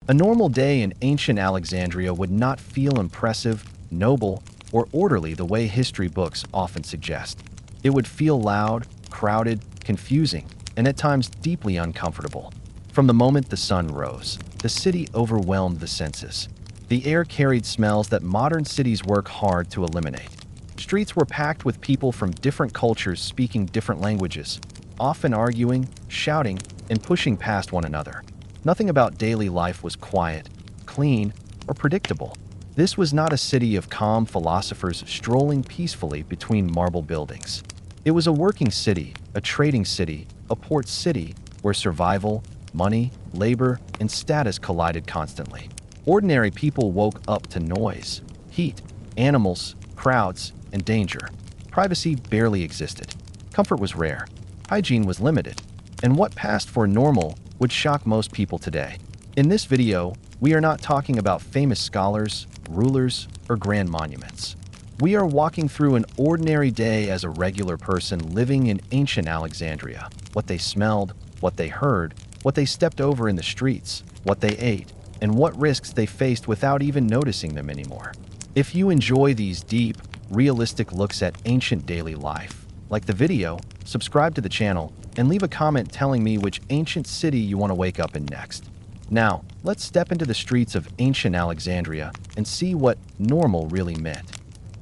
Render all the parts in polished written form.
A normal day in ancient Alexandria would not feel impressive, noble, or orderly the way history books often suggest. It would feel loud, crowded, confusing, and at times deeply uncomfortable. From the moment the sun rose, the city overwhelmed the senses. The air carried smells that modern cities work hard to eliminate. Streets were packed with people from different cultures speaking different languages, often arguing, shouting, and pushing past one another. Nothing about daily life was quiet, clean, or predictable. This was not a city of calm philosophers strolling peacefully between marble buildings. It was a working city, a trading city, a port city where survival, money, labor, and status collided constantly. Ordinary people woke up to noise, heat, animals, crowds, and danger. Privacy barely existed. Comfort was rare. Hygiene was limited. And what passed for normal would shock most people today. In this video, we are not talking about famous scholars, rulers, or grand monuments. We are walking through an ordinary day as a regular person living in ancient Alexandria. What they smelled, what they heard, what they stepped over in the streets, what they ate, and what risks they faced without even noticing them anymore. If you enjoy these deep, realistic looks at ancient daily life, like the video, subscribe to the channel, and leave a comment telling me which ancient city you want to wake up in next. Now, let's step into the streets of ancient Alexandria and see what normal really meant.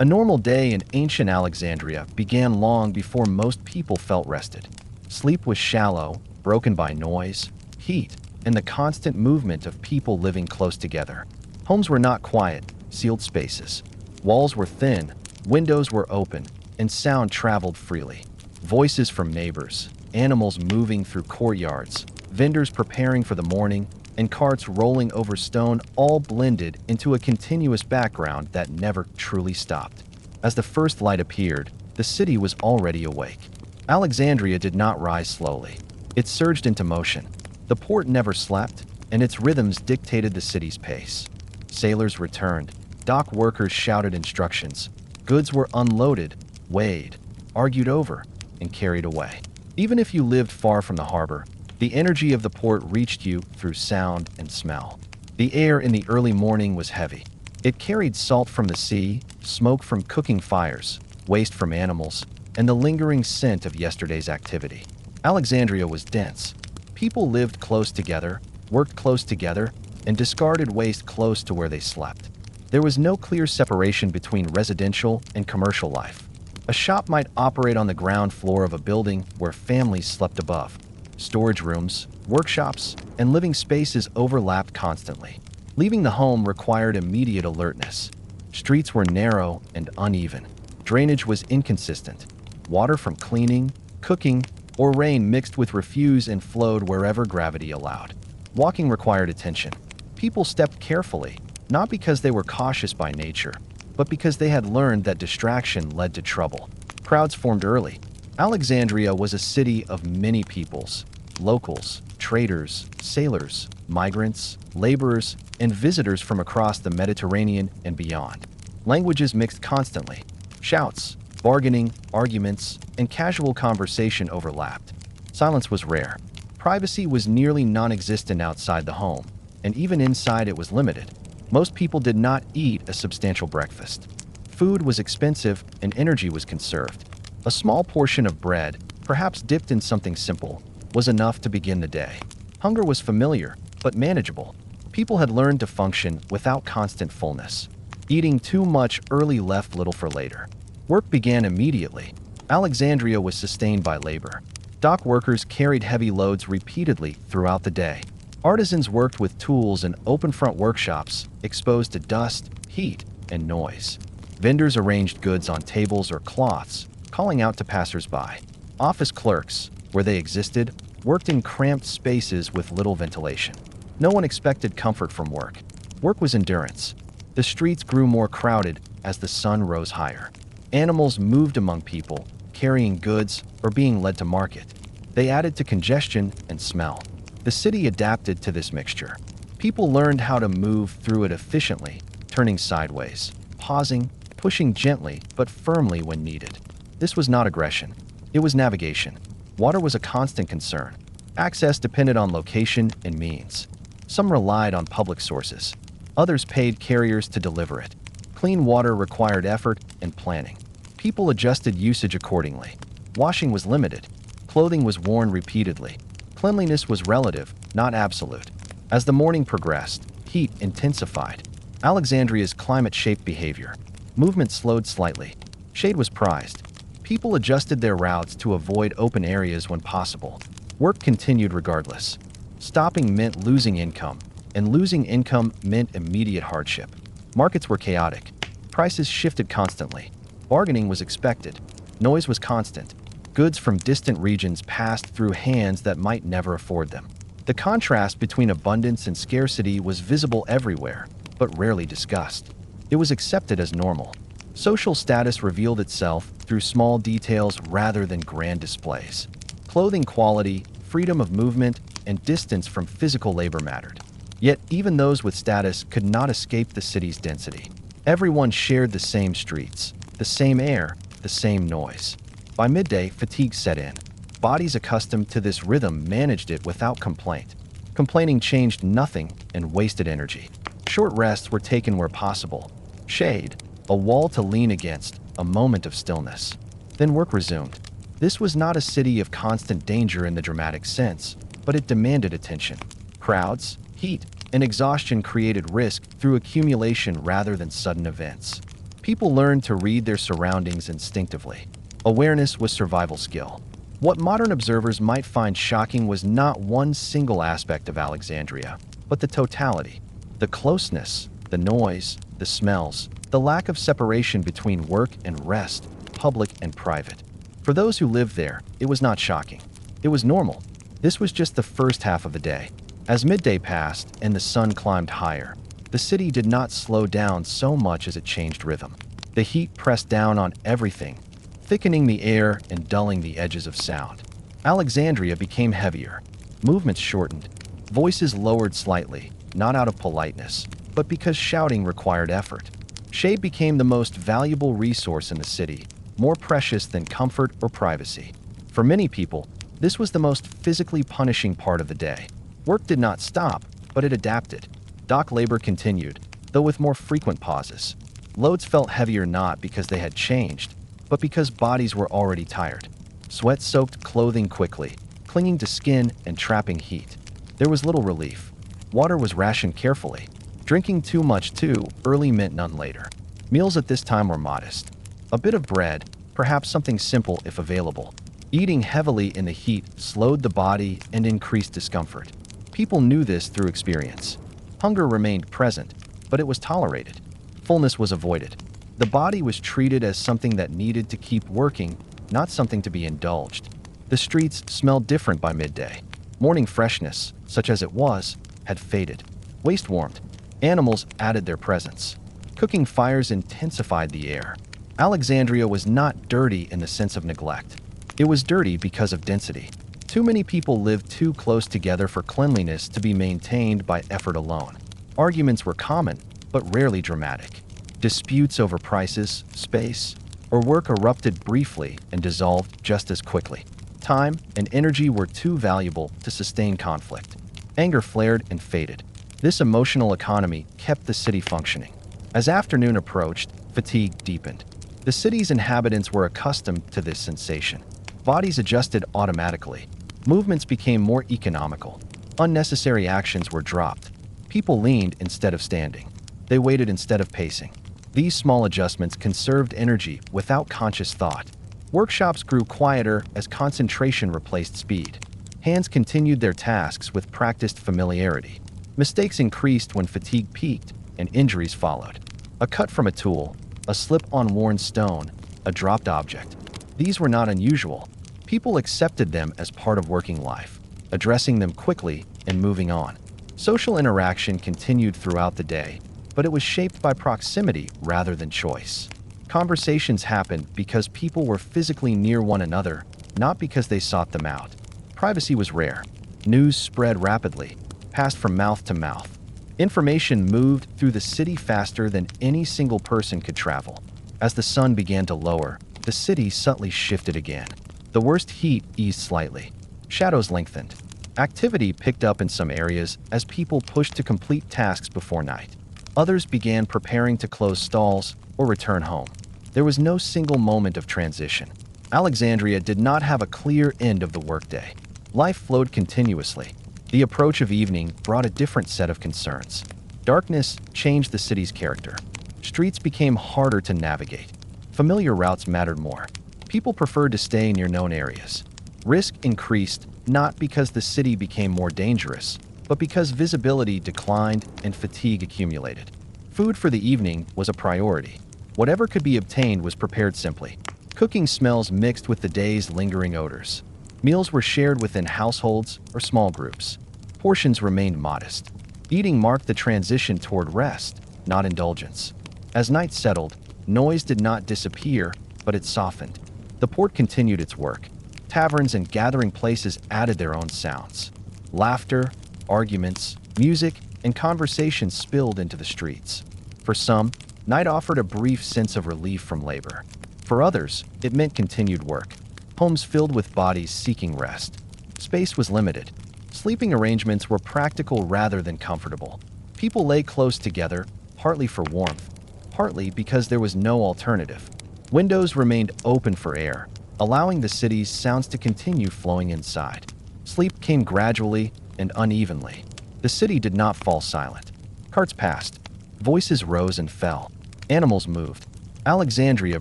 A normal day in ancient Alexandria began long before most people felt rested. Sleep was shallow, broken by noise, heat, and the constant movement of people living close together. Homes were not quiet, sealed spaces. Walls were thin, windows were open, and sound traveled freely. Voices from neighbors, animals moving through courtyards, vendors preparing for the morning, and carts rolling over stone all blended into a continuous background that never truly stopped. As the first light appeared, the city was already awake. Alexandria did not rise slowly. It surged into motion. The port never slept, and its rhythms dictated the city's pace. Sailors returned. Dock workers shouted instructions. Goods were unloaded, weighed, argued over, and carried away. Even if you lived far from the harbor, the energy of the port reached you through sound and smell. The air in the early morning was heavy. It carried salt from the sea, smoke from cooking fires, waste from animals, and the lingering scent of yesterday's activity. Alexandria was dense. People lived close together, worked close together, and discarded waste close to where they slept. There was no clear separation between residential and commercial life. A shop might operate on the ground floor of a building where families slept above. Storage rooms, workshops, and living spaces overlapped constantly. Leaving the home required immediate alertness. Streets were narrow and uneven. Drainage was inconsistent. Water from cleaning, cooking, or rain mixed with refuse and flowed wherever gravity allowed. Walking required attention. People stepped carefully, not because they were cautious by nature, but because they had learned that distraction led to trouble. Crowds formed early. Alexandria was a city of many peoples: locals, traders, sailors, migrants, laborers, and visitors from across the Mediterranean and beyond. Languages mixed constantly. Shouts, bargaining, arguments, and casual conversation overlapped. Silence was rare. Privacy was nearly non-existent outside the home, and even inside it was limited. Most people did not eat a substantial breakfast. Food was expensive and energy was conserved. A small portion of bread, perhaps dipped in something simple, was enough to begin the day. Hunger was familiar, but manageable. People had learned to function without constant fullness. Eating too much early left little for later. Work began immediately. Alexandria was sustained by labor. Dock workers carried heavy loads repeatedly throughout the day. Artisans worked with tools in open-front workshops exposed to dust, heat, and noise. Vendors arranged goods on tables or cloths, calling out to passers-by. Office clerks, where they existed, worked in cramped spaces with little ventilation. No one expected comfort from work. Work was endurance. The streets grew more crowded as the sun rose higher. Animals moved among people, carrying goods or being led to market. They added to congestion and smell. The city adapted to this mixture. People learned how to move through it efficiently, turning sideways, pausing, pushing gently but firmly when needed. This was not aggression. It was navigation. Water was a constant concern. Access depended on location and means. Some relied on public sources. Others paid carriers to deliver it. Clean water required effort and planning. People adjusted usage accordingly. Washing was limited. Clothing was worn repeatedly. Cleanliness was relative, not absolute. As the morning progressed, heat intensified. Alexandria's climate shaped behavior. Movement slowed slightly. Shade was prized. People adjusted their routes to avoid open areas when possible. Work continued regardless. Stopping meant losing income, and losing income meant immediate hardship. Markets were chaotic. Prices shifted constantly. Bargaining was expected. Noise was constant. Goods from distant regions passed through hands that might never afford them. The contrast between abundance and scarcity was visible everywhere, but rarely discussed. It was accepted as normal. Social status revealed itself through small details rather than grand displays. Clothing quality, freedom of movement, and distance from physical labor mattered. Yet even those with status could not escape the city's density. Everyone shared the same streets, the same air, the same noise. By midday, fatigue set in. Bodies accustomed to this rhythm managed it without complaint. Complaining changed nothing and wasted energy. Short rests were taken where possible. Shade, a wall to lean against, a moment of stillness. Then work resumed. This was not a city of constant danger in the dramatic sense, but it demanded attention. Crowds, heat, and exhaustion created risk through accumulation rather than sudden events. People learned to read their surroundings instinctively. Awareness was survival skill. What modern observers might find shocking was not one single aspect of Alexandria, but the totality. The closeness, the noise, the smells, the lack of separation between work and rest, public and private. For those who lived there, it was not shocking. It was normal. This was just the first half of the day. As midday passed and the sun climbed higher, the city did not slow down so much as it changed rhythm. The heat pressed down on everything, thickening the air and dulling the edges of sound. Alexandria became heavier. Movements shortened. Voices lowered slightly, not out of politeness, but because shouting required effort. Shade became the most valuable resource in the city, more precious than comfort or privacy. For many people, this was the most physically punishing part of the day. Work did not stop, but it adapted. Dock labor continued, though with more frequent pauses. Loads felt heavier not because they had changed, but because bodies were already tired. Sweat soaked clothing quickly, clinging to skin and trapping heat. There was little relief. Water was rationed carefully. Drinking too much too early meant none later. Meals at this time were modest. A bit of bread, perhaps something simple if available. Eating heavily in the heat slowed the body and increased discomfort. People knew this through experience. Hunger remained present, but it was tolerated. Fullness was avoided. The body was treated as something that needed to keep working, not something to be indulged. The streets smelled different by midday. Morning freshness, such as it was, had faded. Waste warmed. Animals added their presence. Cooking fires intensified the air. Alexandria was not dirty in the sense of neglect. It was dirty because of density. Too many people lived too close together for cleanliness to be maintained by effort alone. Arguments were common, but rarely dramatic. Disputes over prices, space, or work erupted briefly and dissolved just as quickly. Time and energy were too valuable to sustain conflict. Anger flared and faded. This emotional economy kept the city functioning. As afternoon approached, fatigue deepened. The city's inhabitants were accustomed to this sensation. Bodies adjusted automatically. Movements became more economical. Unnecessary actions were dropped. People leaned instead of standing. They waited instead of pacing. These small adjustments conserved energy without conscious thought. Workshops grew quieter as concentration replaced speed. Hands continued their tasks with practiced familiarity. Mistakes increased when fatigue peaked and injuries followed. A cut from a tool, a slip on worn stone, a dropped object. These were not unusual. People accepted them as part of working life, addressing them quickly and moving on. Social interaction continued throughout the day, but it was shaped by proximity rather than choice. Conversations happened because people were physically near one another, not because they sought them out. Privacy was rare. News spread rapidly, passed from mouth to mouth. Information moved through the city faster than any single person could travel. As the sun began to lower, the city subtly shifted again. The worst heat eased slightly. Shadows lengthened. Activity picked up in some areas as people pushed to complete tasks before night. Others began preparing to close stalls or return home. There was no single moment of transition. Alexandria did not have a clear end of the workday. Life flowed continuously. The approach of evening brought a different set of concerns. Darkness changed the city's character. Streets became harder to navigate. Familiar routes mattered more. People preferred to stay near known areas. Risk increased not because the city became more dangerous, but because visibility declined and fatigue accumulated. Food for the evening was a priority. Whatever could be obtained was prepared simply. Cooking smells mixed with the day's lingering odors. Meals were shared within households or small groups. Portions remained modest. Eating marked the transition toward rest, not indulgence. As night settled, noise did not disappear, but it softened. The port continued its work. Taverns and gathering places added their own sounds. Laughter, arguments, music, and conversation spilled into the streets. For some, night offered a brief sense of relief from labor. For others, it meant continued work. Homes filled with bodies seeking rest. Space was limited. Sleeping arrangements were practical rather than comfortable. People lay close together, partly for warmth, partly because there was no alternative. Windows remained open for air, allowing the city's sounds to continue flowing inside. Sleep came gradually and unevenly. The city did not fall silent. Carts passed. Voices rose and fell. Animals moved. Alexandria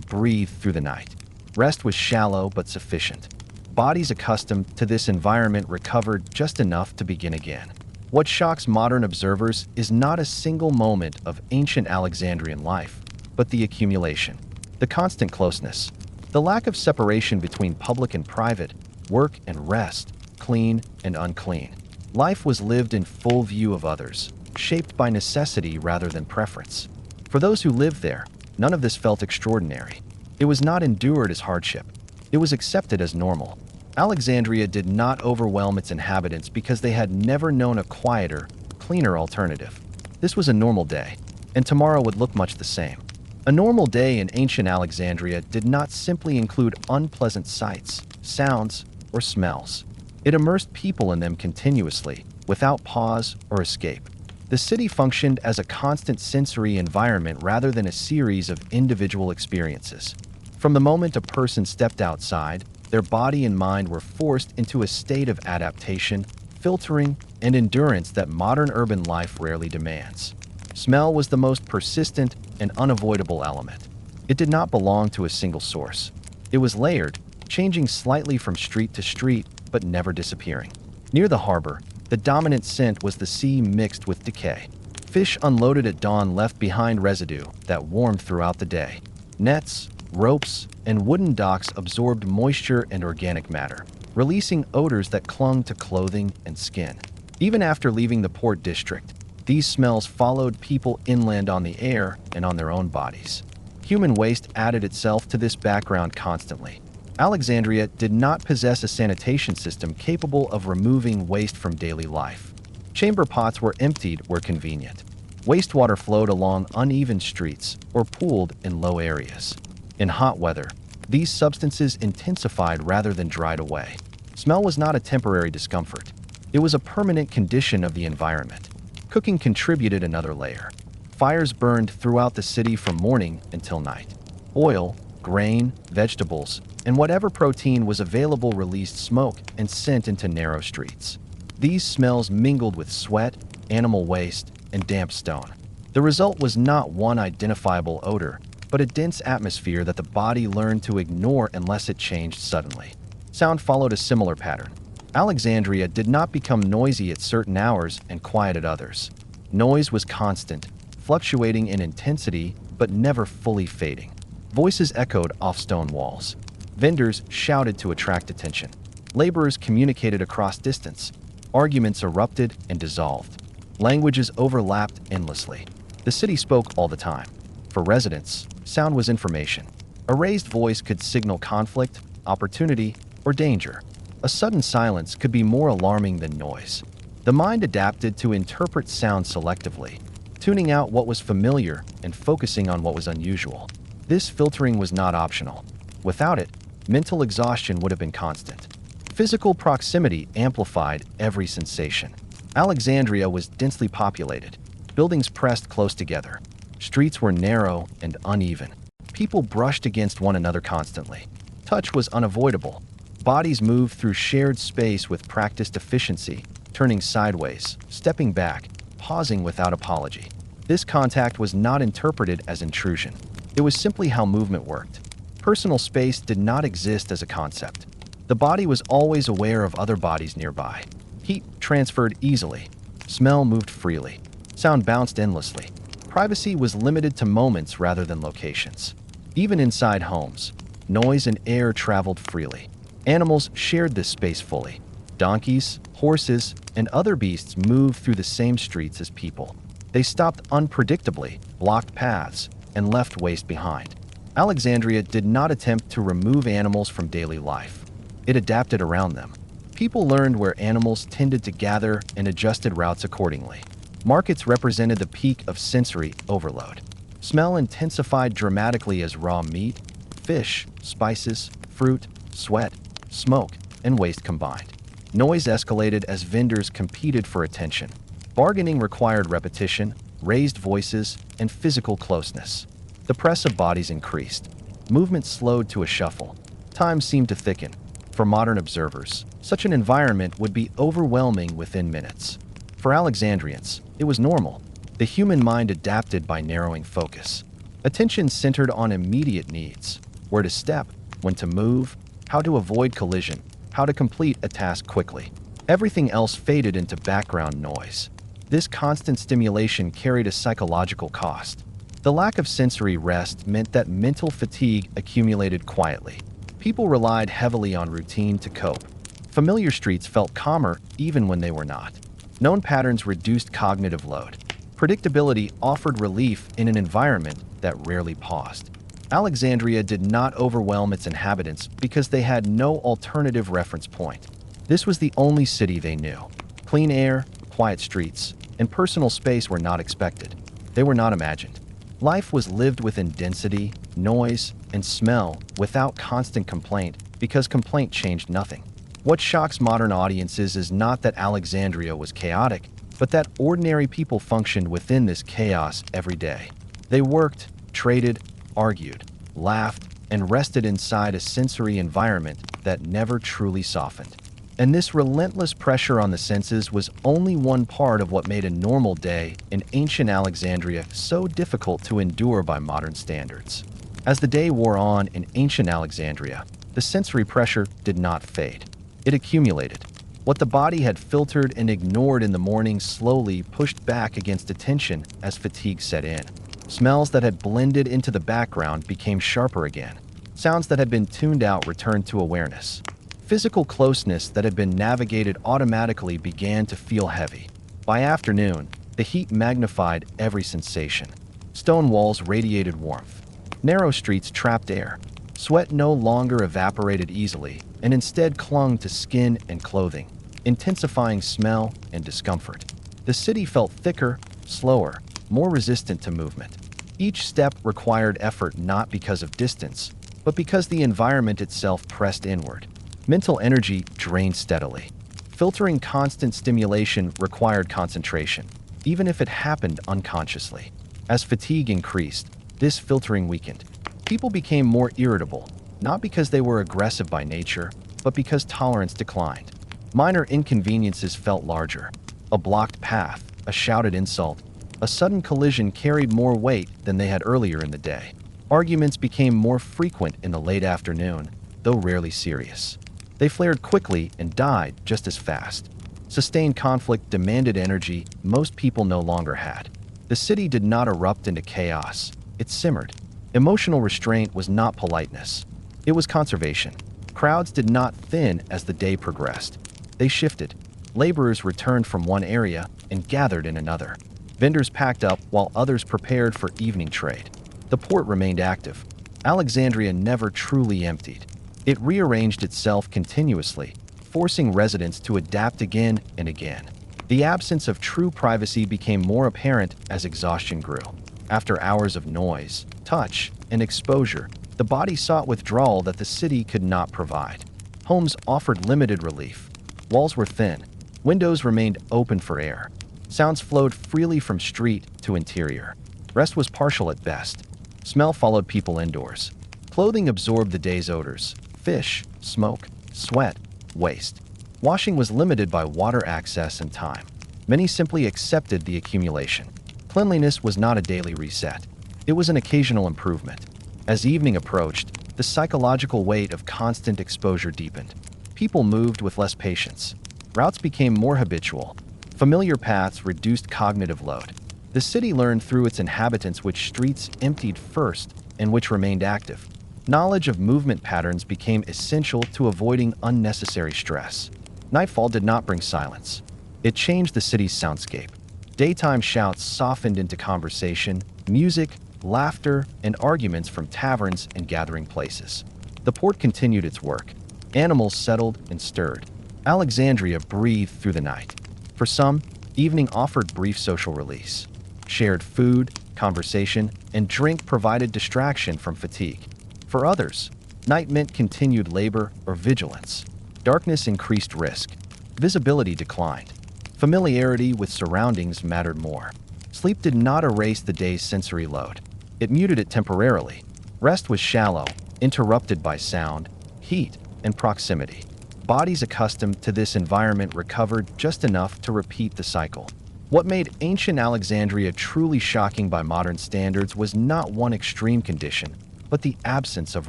breathed through the night. Rest was shallow but sufficient. Bodies accustomed to this environment recovered just enough to begin again. What shocks modern observers is not a single moment of ancient Alexandrian life, but the accumulation, the constant closeness, the lack of separation between public and private, work and rest, clean and unclean. Life was lived in full view of others, shaped by necessity rather than preference. For those who lived there, none of this felt extraordinary. It was not endured as hardship. It was accepted as normal. Alexandria did not overwhelm its inhabitants because they had never known a quieter, cleaner alternative. This was a normal day, and tomorrow would look much the same. A normal day in ancient Alexandria did not simply include unpleasant sights, sounds, or smells. It immersed people in them continuously, without pause or escape. The city functioned as a constant sensory environment rather than a series of individual experiences. From the moment a person stepped outside, their body and mind were forced into a state of adaptation, filtering, and endurance that modern urban life rarely demands. Smell was the most persistent and unavoidable element. It did not belong to a single source. It was layered, changing slightly from street to street, but never disappearing. Near the harbor, the dominant scent was the sea mixed with decay. Fish unloaded at dawn left behind residue that warmed throughout the day. Nets, ropes, and wooden docks absorbed moisture and organic matter, releasing odors that clung to clothing and skin. Even after leaving the port district, these smells followed people inland on the air and on their own bodies. Human waste added itself to this background constantly. Alexandria did not possess a sanitation system capable of removing waste from daily life. Chamber pots were emptied where convenient. Wastewater flowed along uneven streets or pooled in low areas. In hot weather, these substances intensified rather than dried away. Smell was not a temporary discomfort. It was a permanent condition of the environment. Cooking contributed another layer. Fires burned throughout the city from morning until night. Oil, grain, vegetables, and whatever protein was available released smoke and scent into narrow streets. These smells mingled with sweat, animal waste, and damp stone. The result was not one identifiable odor, but a dense atmosphere that the body learned to ignore unless it changed suddenly. Sound followed a similar pattern. Alexandria did not become noisy at certain hours and quiet at others. Noise was constant, fluctuating in intensity, but never fully fading. Voices echoed off stone walls. Vendors shouted to attract attention. Laborers communicated across distance. Arguments erupted and dissolved. Languages overlapped endlessly. The city spoke all the time. For residents, sound was information. A raised voice could signal conflict, opportunity, or danger. A sudden silence could be more alarming than noise. The mind adapted to interpret sound selectively, tuning out what was familiar and focusing on what was unusual. This filtering was not optional. Without it, mental exhaustion would have been constant. Physical proximity amplified every sensation. Alexandria was densely populated. Buildings pressed close together. Streets were narrow and uneven. People brushed against one another constantly. Touch was unavoidable. Bodies moved through shared space with practiced efficiency, turning sideways, stepping back, pausing without apology. This contact was not interpreted as intrusion. It was simply how movement worked. Personal space did not exist as a concept. The body was always aware of other bodies nearby. Heat transferred easily. Smell moved freely. Sound bounced endlessly. Privacy was limited to moments rather than locations. Even inside homes, noise and air traveled freely. Animals shared this space fully. Donkeys, horses, and other beasts moved through the same streets as people. They stopped unpredictably, blocked paths, and left waste behind. Alexandria did not attempt to remove animals from daily life. It adapted around them. People learned where animals tended to gather and adjusted routes accordingly. Markets represented the peak of sensory overload. Smell intensified dramatically as raw meat, fish, spices, fruit, sweat, smoke, and waste combined. Noise escalated as vendors competed for attention. Bargaining required repetition, raised voices, and physical closeness. The press of bodies increased. Movement slowed to a shuffle. Time seemed to thicken. For modern observers, such an environment would be overwhelming within minutes. For Alexandrians, it was normal. The human mind adapted by narrowing focus. Attention centered on immediate needs: where to step, when to move, how to avoid collision, how to complete a task quickly. Everything else faded into background noise. This constant stimulation carried a psychological cost. The lack of sensory rest meant that mental fatigue accumulated quietly. People relied heavily on routine to cope. Familiar streets felt calmer even when they were not. Known patterns reduced cognitive load. Predictability offered relief in an environment that rarely paused. Alexandria did not overwhelm its inhabitants because they had no alternative reference point. This was the only city they knew. Clean air, quiet streets, and personal space were not expected. They were not imagined. Life was lived within density, noise, and smell without constant complaint because complaint changed nothing. What shocks modern audiences is not that Alexandria was chaotic, but that ordinary people functioned within this chaos every day. They worked, traded, argued, laughed, and rested inside a sensory environment that never truly softened. And this relentless pressure on the senses was only one part of what made a normal day in ancient Alexandria so difficult to endure by modern standards. As the day wore on in ancient Alexandria, the sensory pressure did not fade. It accumulated. What the body had filtered and ignored in the morning slowly pushed back against attention as fatigue set in. Smells that had blended into the background became sharper again. Sounds that had been tuned out returned to awareness. Physical closeness that had been navigated automatically began to feel heavy. By afternoon, the heat magnified every sensation. Stone walls radiated warmth. Narrow streets trapped air. Sweat no longer evaporated easily and instead clung to skin and clothing, intensifying smell and discomfort. The city felt thicker, slower, more resistant to movement. Each step required effort not because of distance, but because the environment itself pressed inward. Mental energy drained steadily. Filtering constant stimulation required concentration, even if it happened unconsciously. As fatigue increased, this filtering weakened. People became more irritable, not because they were aggressive by nature, but because tolerance declined. Minor inconveniences felt larger. A blocked path, a shouted insult, a sudden collision carried more weight than they had earlier in the day. Arguments became more frequent in the late afternoon, though rarely serious. They flared quickly and died just as fast. Sustained conflict demanded energy most people no longer had. The city did not erupt into chaos. It simmered. Emotional restraint was not politeness. It was conservation. Crowds did not thin as the day progressed. They shifted. Laborers returned from one area and gathered in another. Vendors packed up while others prepared for evening trade. The port remained active. Alexandria never truly emptied. It rearranged itself continuously, forcing residents to adapt again and again. The absence of true privacy became more apparent as exhaustion grew. After hours of noise, touch, and exposure, the body sought withdrawal that the city could not provide. Homes offered limited relief. Walls were thin. Windows remained open for air. Sounds flowed freely from street to interior. Rest was partial at best. Smell followed people indoors. Clothing absorbed the day's odors: fish, smoke, sweat, waste. Washing was limited by water access and time. Many simply accepted the accumulation. Cleanliness was not a daily reset. It was an occasional improvement. As evening approached, the psychological weight of constant exposure deepened. People moved with less patience. Routes became more habitual. Familiar paths reduced cognitive load. The city learned through its inhabitants which streets emptied first and which remained active. Knowledge of movement patterns became essential to avoiding unnecessary stress. Nightfall did not bring silence. It changed the city's soundscape. Daytime shouts softened into conversation, music, laughter, and arguments from taverns and gathering places. The port continued its work. Animals settled and stirred. Alexandria breathed through the night. For some, evening offered brief social release. Shared food, conversation, and drink provided distraction from fatigue. For others, night meant continued labor or vigilance. Darkness increased risk. Visibility declined. Familiarity with surroundings mattered more. Sleep did not erase the day's sensory load. It muted it temporarily. Rest was shallow, interrupted by sound, heat, and proximity. Bodies accustomed to this environment recovered just enough to repeat the cycle. What made ancient Alexandria truly shocking by modern standards was not one extreme condition, but the absence of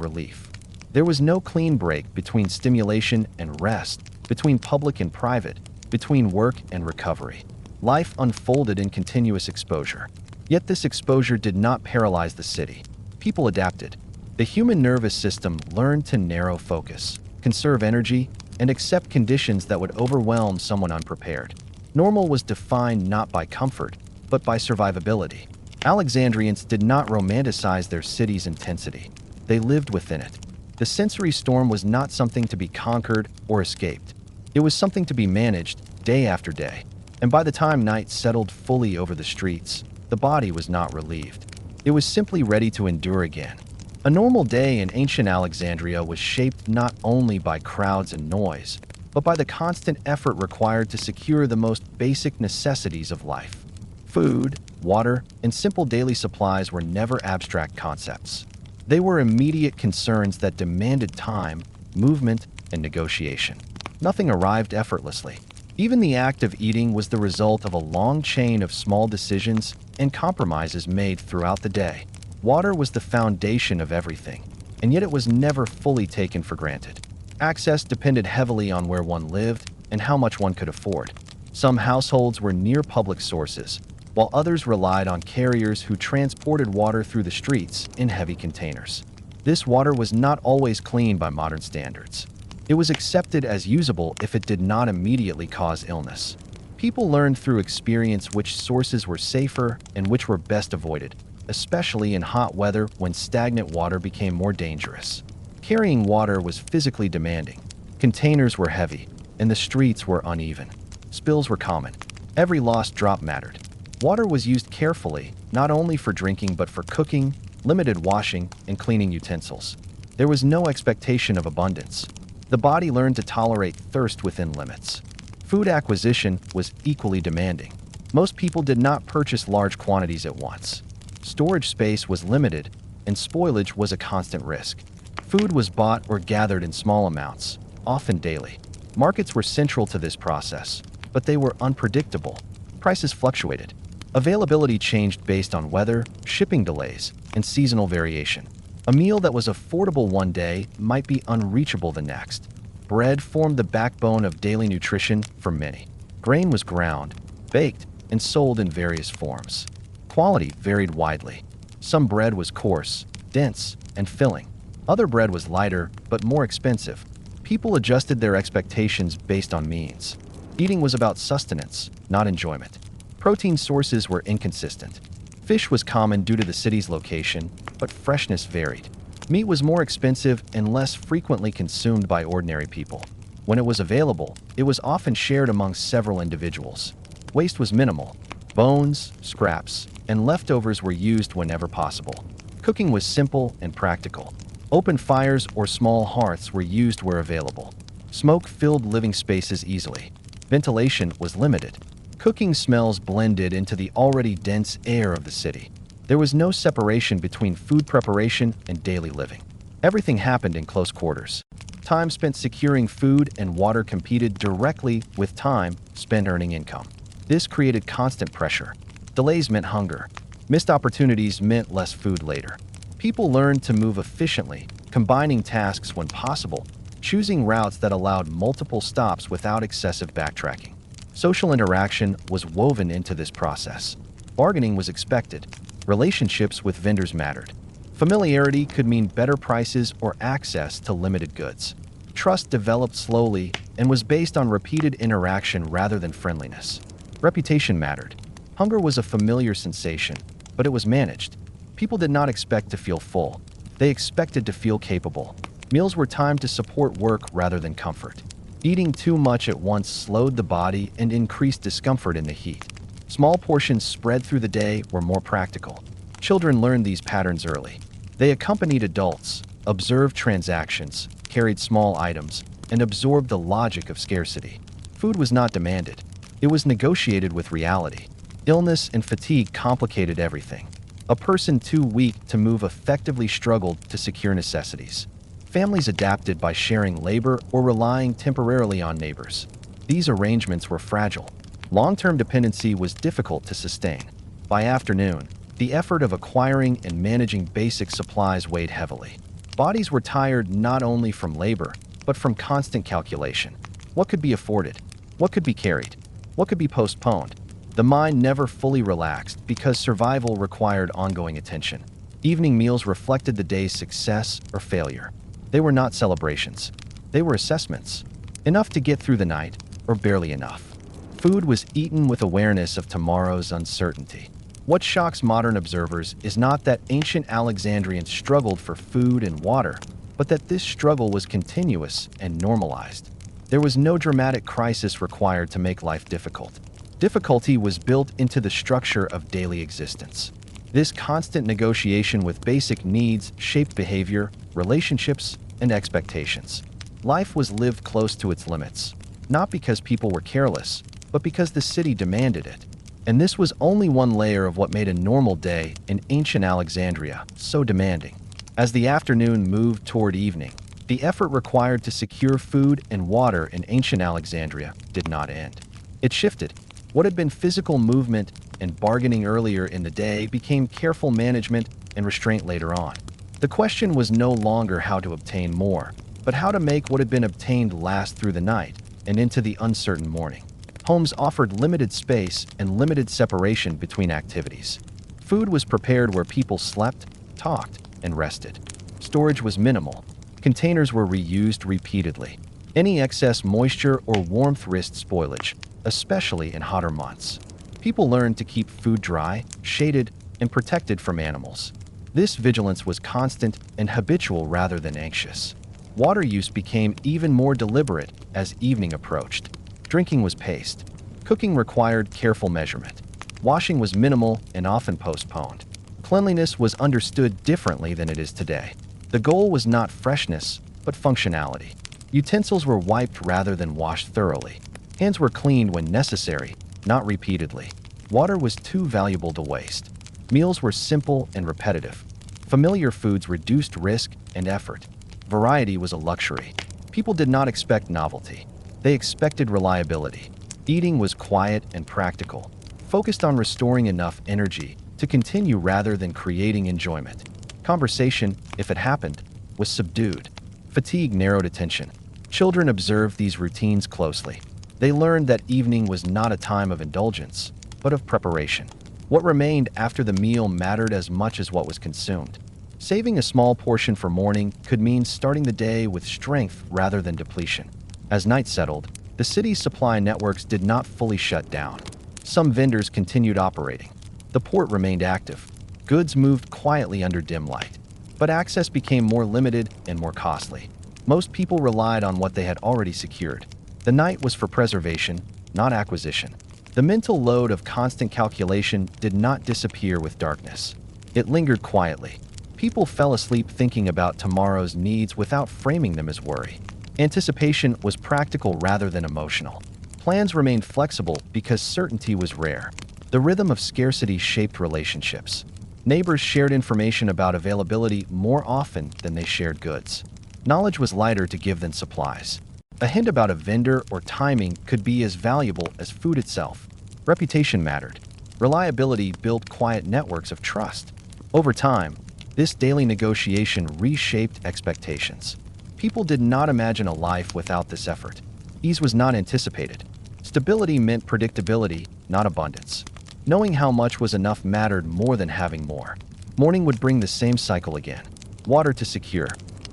relief. There was no clean break between stimulation and rest, between public and private, between work and recovery. Life unfolded in continuous exposure. Yet this exposure did not paralyze the city. People adapted. The human nervous system learned to narrow focus, conserve energy, and accept conditions that would overwhelm someone unprepared. Normal was defined not by comfort, but by survivability. Alexandrians did not romanticize their city's intensity. They lived within it. The sensory storm was not something to be conquered or escaped. It was something to be managed day after day. And by the time night settled fully over the streets, the body was not relieved. It was simply ready to endure again. A normal day in ancient Alexandria was shaped not only by crowds and noise, but by the constant effort required to secure the most basic necessities of life. Food, water, and simple daily supplies were never abstract concepts. They were immediate concerns that demanded time, movement, and negotiation. Nothing arrived effortlessly. Even the act of eating was the result of a long chain of small decisions and compromises made throughout the day. Water was the foundation of everything, and yet it was never fully taken for granted. Access depended heavily on where one lived and how much one could afford. Some households were near public sources, while others relied on carriers who transported water through the streets in heavy containers. This water was not always clean by modern standards. It was accepted as usable if it did not immediately cause illness. People learned through experience which sources were safer and which were best avoided, especially in hot weather when stagnant water became more dangerous. Carrying water was physically demanding. Containers were heavy, and the streets were uneven. Spills were common. Every lost drop mattered. Water was used carefully, not only for drinking but for cooking, limited washing, and cleaning utensils. There was no expectation of abundance. The body learned to tolerate thirst within limits. Food acquisition was equally demanding. Most people did not purchase large quantities at once. Storage space was limited, and spoilage was a constant risk. Food was bought or gathered in small amounts, often daily. Markets were central to this process, but they were unpredictable. Prices fluctuated. Availability changed based on weather, shipping delays, and seasonal variation. A meal that was affordable one day might be unreachable the next. Bread formed the backbone of daily nutrition for many. Grain was ground, baked, and sold in various forms. Quality varied widely. Some bread was coarse, dense, and filling. Other bread was lighter, but more expensive. People adjusted their expectations based on means. Eating was about sustenance, not enjoyment. Protein sources were inconsistent. Fish was common due to the city's location, but freshness varied. Meat was more expensive and less frequently consumed by ordinary people. When it was available, it was often shared among several individuals. Waste was minimal. Bones, scraps, and leftovers were used whenever possible. Cooking was simple and practical. Open fires or small hearths were used where available. Smoke filled living spaces easily. Ventilation was limited. Cooking smells blended into the already dense air of the city. There was no separation between food preparation and daily living. Everything happened in close quarters. Time spent securing food and water competed directly with time spent earning income. This created constant pressure. Delays meant hunger. Missed opportunities meant less food later. People learned to move efficiently, combining tasks when possible, choosing routes that allowed multiple stops without excessive backtracking. Social interaction was woven into this process. Bargaining was expected. Relationships with vendors mattered. Familiarity could mean better prices or access to limited goods. Trust developed slowly and was based on repeated interaction rather than friendliness. Reputation mattered. Hunger was a familiar sensation, but it was managed. People did not expect to feel full. They expected to feel capable. Meals were timed to support work rather than comfort. Eating too much at once slowed the body and increased discomfort in the heat. Small portions spread through the day were more practical. Children learned these patterns early. They accompanied adults, observed transactions, carried small items, and absorbed the logic of scarcity. Food was not demanded. It was negotiated with reality. Illness and fatigue complicated everything. A person too weak to move effectively struggled to secure necessities. Families adapted by sharing labor or relying temporarily on neighbors. These arrangements were fragile. Long-term dependency was difficult to sustain. By afternoon, the effort of acquiring and managing basic supplies weighed heavily. Bodies were tired not only from labor, but from constant calculation. What could be afforded? What could be carried? What could be postponed? The mind never fully relaxed because survival required ongoing attention. Evening meals reflected the day's success or failure. They were not celebrations. They were assessments. Enough to get through the night, or barely enough. Food was eaten with awareness of tomorrow's uncertainty. What shocks modern observers is not that ancient Alexandrians struggled for food and water, but that this struggle was continuous and normalized. There was no dramatic crisis required to make life difficult. Difficulty was built into the structure of daily existence. This constant negotiation with basic needs shaped behavior, relationships, and expectations. Life was lived close to its limits, not because people were careless, but because the city demanded it. And this was only one layer of what made a normal day in ancient Alexandria so demanding. As the afternoon moved toward evening, the effort required to secure food and water in ancient Alexandria did not end. It shifted. What had been physical movement and bargaining earlier in the day became careful management and restraint later on. The question was no longer how to obtain more, but how to make what had been obtained last through the night and into the uncertain morning. Homes offered limited space and limited separation between activities. Food was prepared where people slept, talked, and rested. Storage was minimal. Containers were reused repeatedly. Any excess moisture or warmth risked spoilage, especially in hotter months. People learned to keep food dry, shaded, and protected from animals. This vigilance was constant and habitual rather than anxious. Water use became even more deliberate as evening approached. Drinking was paced. Cooking required careful measurement. Washing was minimal and often postponed. Cleanliness was understood differently than it is today. The goal was not freshness, but functionality. Utensils were wiped rather than washed thoroughly. Hands were cleaned when necessary, not repeatedly. Water was too valuable to waste. Meals were simple and repetitive. Familiar foods reduced risk and effort. Variety was a luxury. People did not expect novelty. They expected reliability. Eating was quiet and practical, focused on restoring enough energy to continue rather than creating enjoyment. Conversation, if it happened, was subdued. Fatigue narrowed attention. Children observed these routines closely. They learned that evening was not a time of indulgence, but of preparation. What remained after the meal mattered as much as what was consumed. Saving a small portion for morning could mean starting the day with strength rather than depletion. As night settled, the city's supply networks did not fully shut down. Some vendors continued operating. The port remained active. Goods moved quietly under dim light. But access became more limited and more costly. Most people relied on what they had already secured. The night was for preservation, not acquisition. The mental load of constant calculation did not disappear with darkness. It lingered quietly. People fell asleep thinking about tomorrow's needs without framing them as worry. Anticipation was practical rather than emotional. Plans remained flexible because certainty was rare. The rhythm of scarcity shaped relationships. Neighbors shared information about availability more often than they shared goods. Knowledge was lighter to give than supplies. A hint about a vendor or timing could be as valuable as food itself. Reputation mattered. Reliability built quiet networks of trust. Over time, this daily negotiation reshaped expectations. People did not imagine a life without this effort. Ease was not anticipated. Stability meant predictability, not abundance. Knowing how much was enough mattered more than having more. Morning would bring the same cycle again. Water to secure,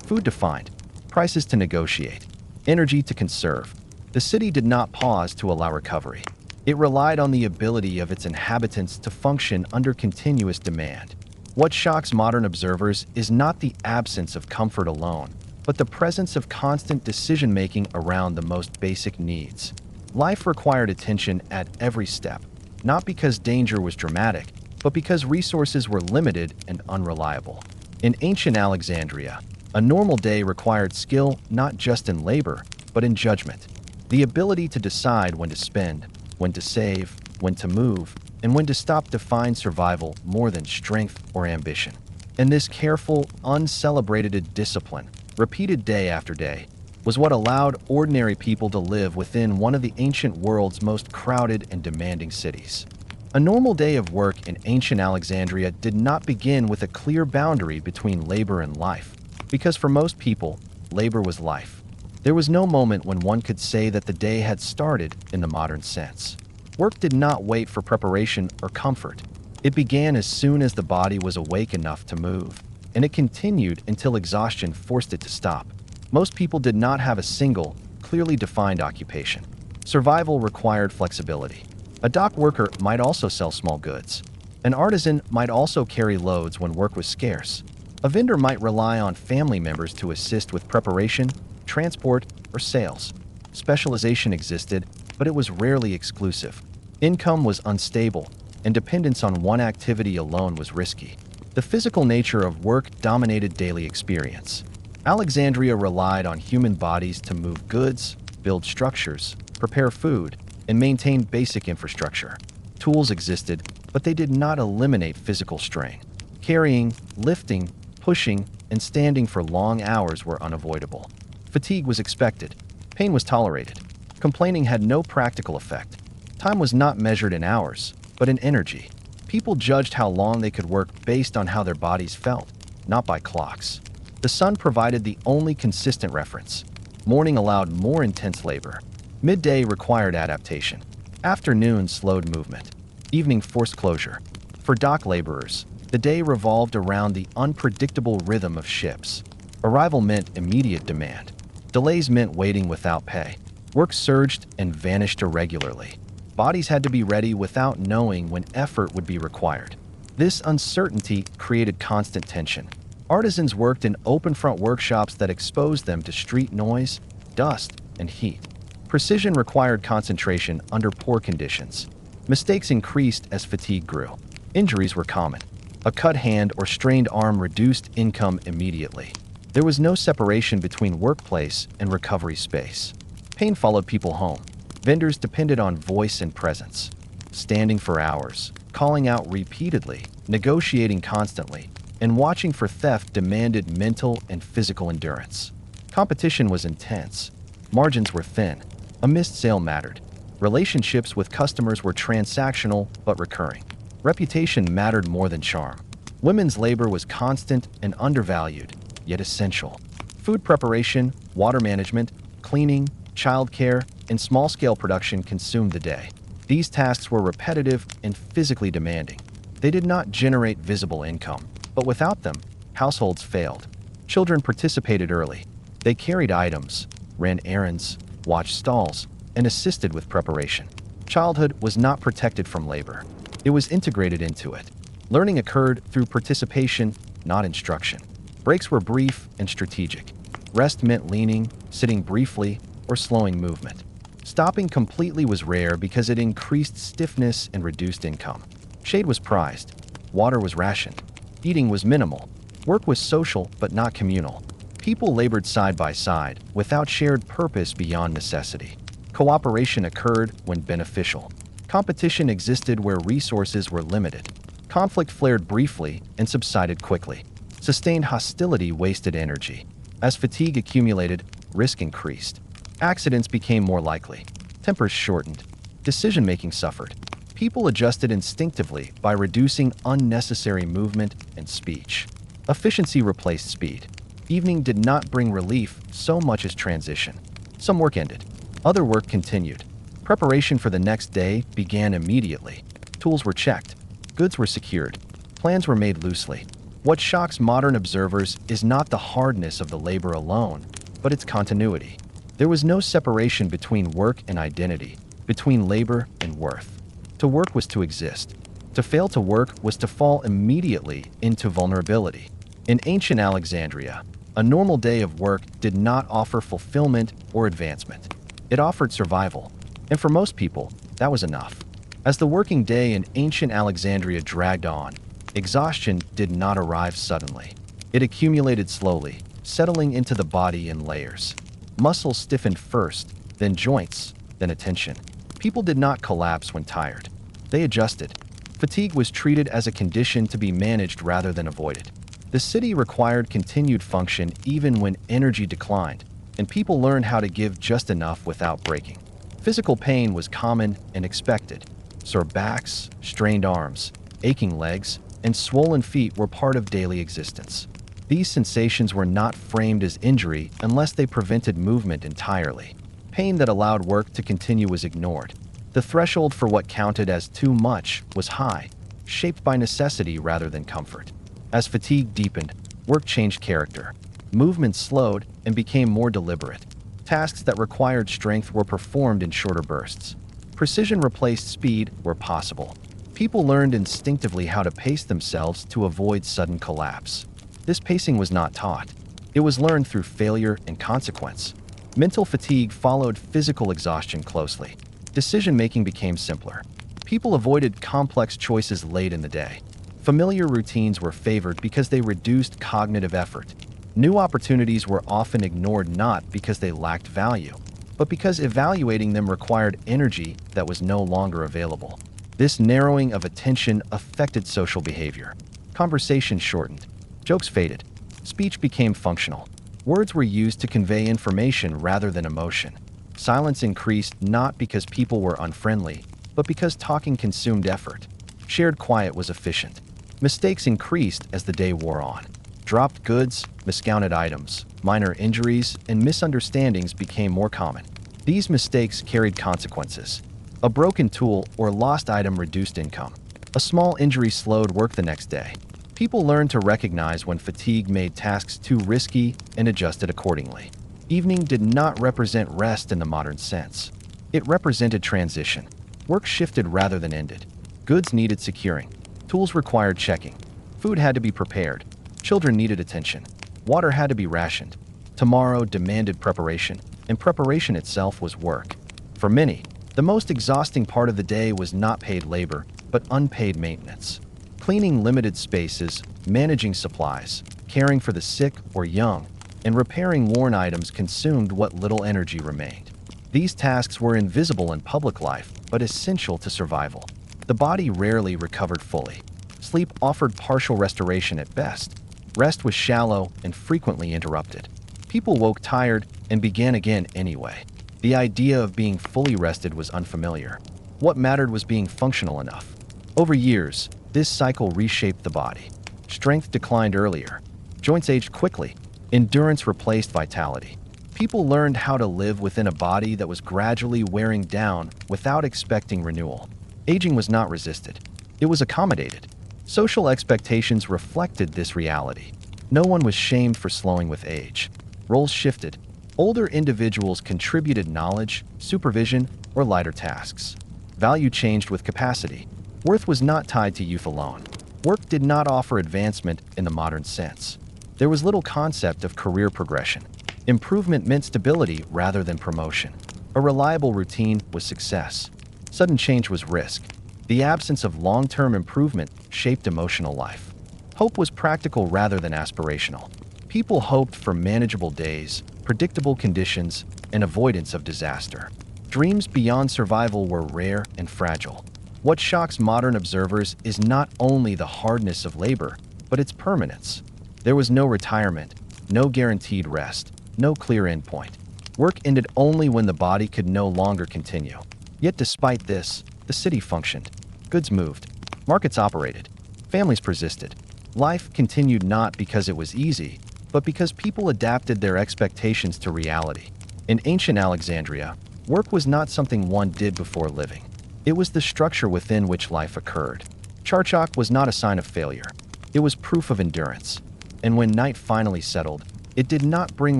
food to find, prices to negotiate, energy to conserve. The city did not pause to allow recovery. It relied on the ability of its inhabitants to function under continuous demand. What shocks modern observers is not the absence of comfort alone, but the presence of constant decision-making around the most basic needs. Life required attention at every step, not because danger was dramatic, but because resources were limited and unreliable. In ancient Alexandria, a normal day required skill not just in labor, but in judgment. The ability to decide when to spend, when to save, when to move, and when to stop defined survival more than strength or ambition. And this careful, uncelebrated discipline, repeated day after day, was what allowed ordinary people to live within one of the ancient world's most crowded and demanding cities. A normal day of work in ancient Alexandria did not begin with a clear boundary between labor and life, because for most people, labor was life. There was no moment when one could say that the day had started in the modern sense. Work did not wait for preparation or comfort. It began as soon as the body was awake enough to move, and it continued until exhaustion forced it to stop. Most people did not have a single, clearly defined occupation. Survival required flexibility. A dock worker might also sell small goods. An artisan might also carry loads when work was scarce. A vendor might rely on family members to assist with preparation, transport, or sales. Specialization existed, but it was rarely exclusive. Income was unstable, and dependence on one activity alone was risky. The physical nature of work dominated daily experience. Alexandria relied on human bodies to move goods, build structures, prepare food, and maintain basic infrastructure. Tools existed, but they did not eliminate physical strain. Carrying, lifting, pushing, and standing for long hours were unavoidable. Fatigue was expected. Pain was tolerated. Complaining had no practical effect. Time was not measured in hours, but in energy. People judged how long they could work based on how their bodies felt, not by clocks. The sun provided the only consistent reference. Morning allowed more intense labor. Midday required adaptation. Afternoon slowed movement. Evening forced closure. For dock laborers, the day revolved around the unpredictable rhythm of ships. Arrival meant immediate demand. Delays meant waiting without pay. Work surged and vanished irregularly. Bodies had to be ready without knowing when effort would be required. This uncertainty created constant tension. Artisans worked in open-front workshops that exposed them to street noise, dust, and heat. Precision required concentration under poor conditions. Mistakes increased as fatigue grew. Injuries were common. A cut hand or strained arm reduced income immediately. There was no separation between workplace and recovery space. Pain followed people home. Vendors depended on voice and presence. Standing for hours, calling out repeatedly, negotiating constantly, and watching for theft demanded mental and physical endurance. Competition was intense. Margins were thin. A missed sale mattered. Relationships with customers were transactional but recurring. Reputation mattered more than charm. Women's labor was constant and undervalued, yet essential. Food preparation, water management, cleaning, childcare, and small-scale production consumed the day. These tasks were repetitive and physically demanding. They did not generate visible income, but without them, households failed. Children participated early. They carried items, ran errands, watched stalls, and assisted with preparation. Childhood was not protected from labor. It was integrated into it. Learning occurred through participation, not instruction. Breaks were brief and strategic. Rest meant leaning, sitting briefly, or slowing movement. Stopping completely was rare because it increased stiffness and reduced income. Shade was prized. Water was rationed. Eating was minimal. Work was social but not communal. People labored side by side, without shared purpose beyond necessity. Cooperation occurred when beneficial. Competition existed where resources were limited. Conflict flared briefly and subsided quickly. Sustained hostility wasted energy. As fatigue accumulated, risk increased. Accidents became more likely. Tempers shortened. Decision-making suffered. People adjusted instinctively by reducing unnecessary movement and speech. Efficiency replaced speed. Evening did not bring relief so much as transition. Some work ended. Other work continued. Preparation for the next day began immediately. Tools were checked. Goods were secured. Plans were made loosely. What shocks modern observers is not the hardness of the labor alone, but its continuity. There was no separation between work and identity, between labor and worth. To work was to exist. To fail to work was to fall immediately into vulnerability. In ancient Alexandria, a normal day of work did not offer fulfillment or advancement. It offered survival, and for most people, that was enough. As the working day in ancient Alexandria dragged on, exhaustion did not arrive suddenly. It accumulated slowly, settling into the body in layers. Muscles stiffened first, then joints, then attention. People did not collapse when tired. They adjusted. Fatigue was treated as a condition to be managed rather than avoided. The city required continued function even when energy declined, and people learned how to give just enough without breaking. Physical pain was common and expected. Sore backs, strained arms, aching legs, and swollen feet were part of daily existence. These sensations were not framed as injury unless they prevented movement entirely. Pain that allowed work to continue was ignored. The threshold for what counted as too much was high, shaped by necessity rather than comfort. As fatigue deepened, work changed character. Movement slowed and became more deliberate. Tasks that required strength were performed in shorter bursts. Precision replaced speed where possible. People learned instinctively how to pace themselves to avoid sudden collapse. This pacing was not taught. It was learned through failure and consequence. Mental fatigue followed physical exhaustion closely. Decision-making became simpler. People avoided complex choices late in the day. Familiar routines were favored because they reduced cognitive effort. New opportunities were often ignored not because they lacked value, but because evaluating them required energy that was no longer available. This narrowing of attention affected social behavior. Conversation shortened. Jokes faded. Speech became functional. Words were used to convey information rather than emotion. Silence increased not because people were unfriendly, but because talking consumed effort. Shared quiet was efficient. Mistakes increased as the day wore on. Dropped goods, miscounted items, minor injuries, and misunderstandings became more common. These mistakes carried consequences. A broken tool or lost item reduced income. A small injury slowed work the next day. People learned to recognize when fatigue made tasks too risky and adjusted accordingly. Evening did not represent rest in the modern sense. It represented transition. Work shifted rather than ended. Goods needed securing. Tools required checking. Food had to be prepared. Children needed attention. Water had to be rationed. Tomorrow demanded preparation, and preparation itself was work. For many, the most exhausting part of the day was not paid labor, but unpaid maintenance. Cleaning limited spaces, managing supplies, caring for the sick or young, and repairing worn items consumed what little energy remained. These tasks were invisible in public life, but essential to survival. The body rarely recovered fully. Sleep offered partial restoration at best. Rest was shallow and frequently interrupted. People woke tired and began again anyway. The idea of being fully rested was unfamiliar. What mattered was being functional enough. Over years, this cycle reshaped the body. Strength declined earlier. Joints aged quickly. Endurance replaced vitality. People learned how to live within a body that was gradually wearing down without expecting renewal. Aging was not resisted. It was accommodated. Social expectations reflected this reality. No one was shamed for slowing with age. Roles shifted. Older individuals contributed knowledge, supervision, or lighter tasks. Value changed with capacity. Worth was not tied to youth alone. Work did not offer advancement in the modern sense. There was little concept of career progression. Improvement meant stability rather than promotion. A reliable routine was success. Sudden change was risk. The absence of long-term improvement shaped emotional life. Hope was practical rather than aspirational. People hoped for manageable days, predictable conditions, and avoidance of disaster. Dreams beyond survival were rare and fragile. What shocks modern observers is not only the hardness of labor, but its permanence. There was no retirement, no guaranteed rest, no clear endpoint. Work ended only when the body could no longer continue. Yet despite this, the city functioned. Goods moved. Markets operated. Families persisted. Life continued not because it was easy, but because people adapted their expectations to reality. In ancient Alexandria, work was not something one did before living. It was the structure within which life occurred. Charchak was not a sign of failure. It was proof of endurance. And when night finally settled, it did not bring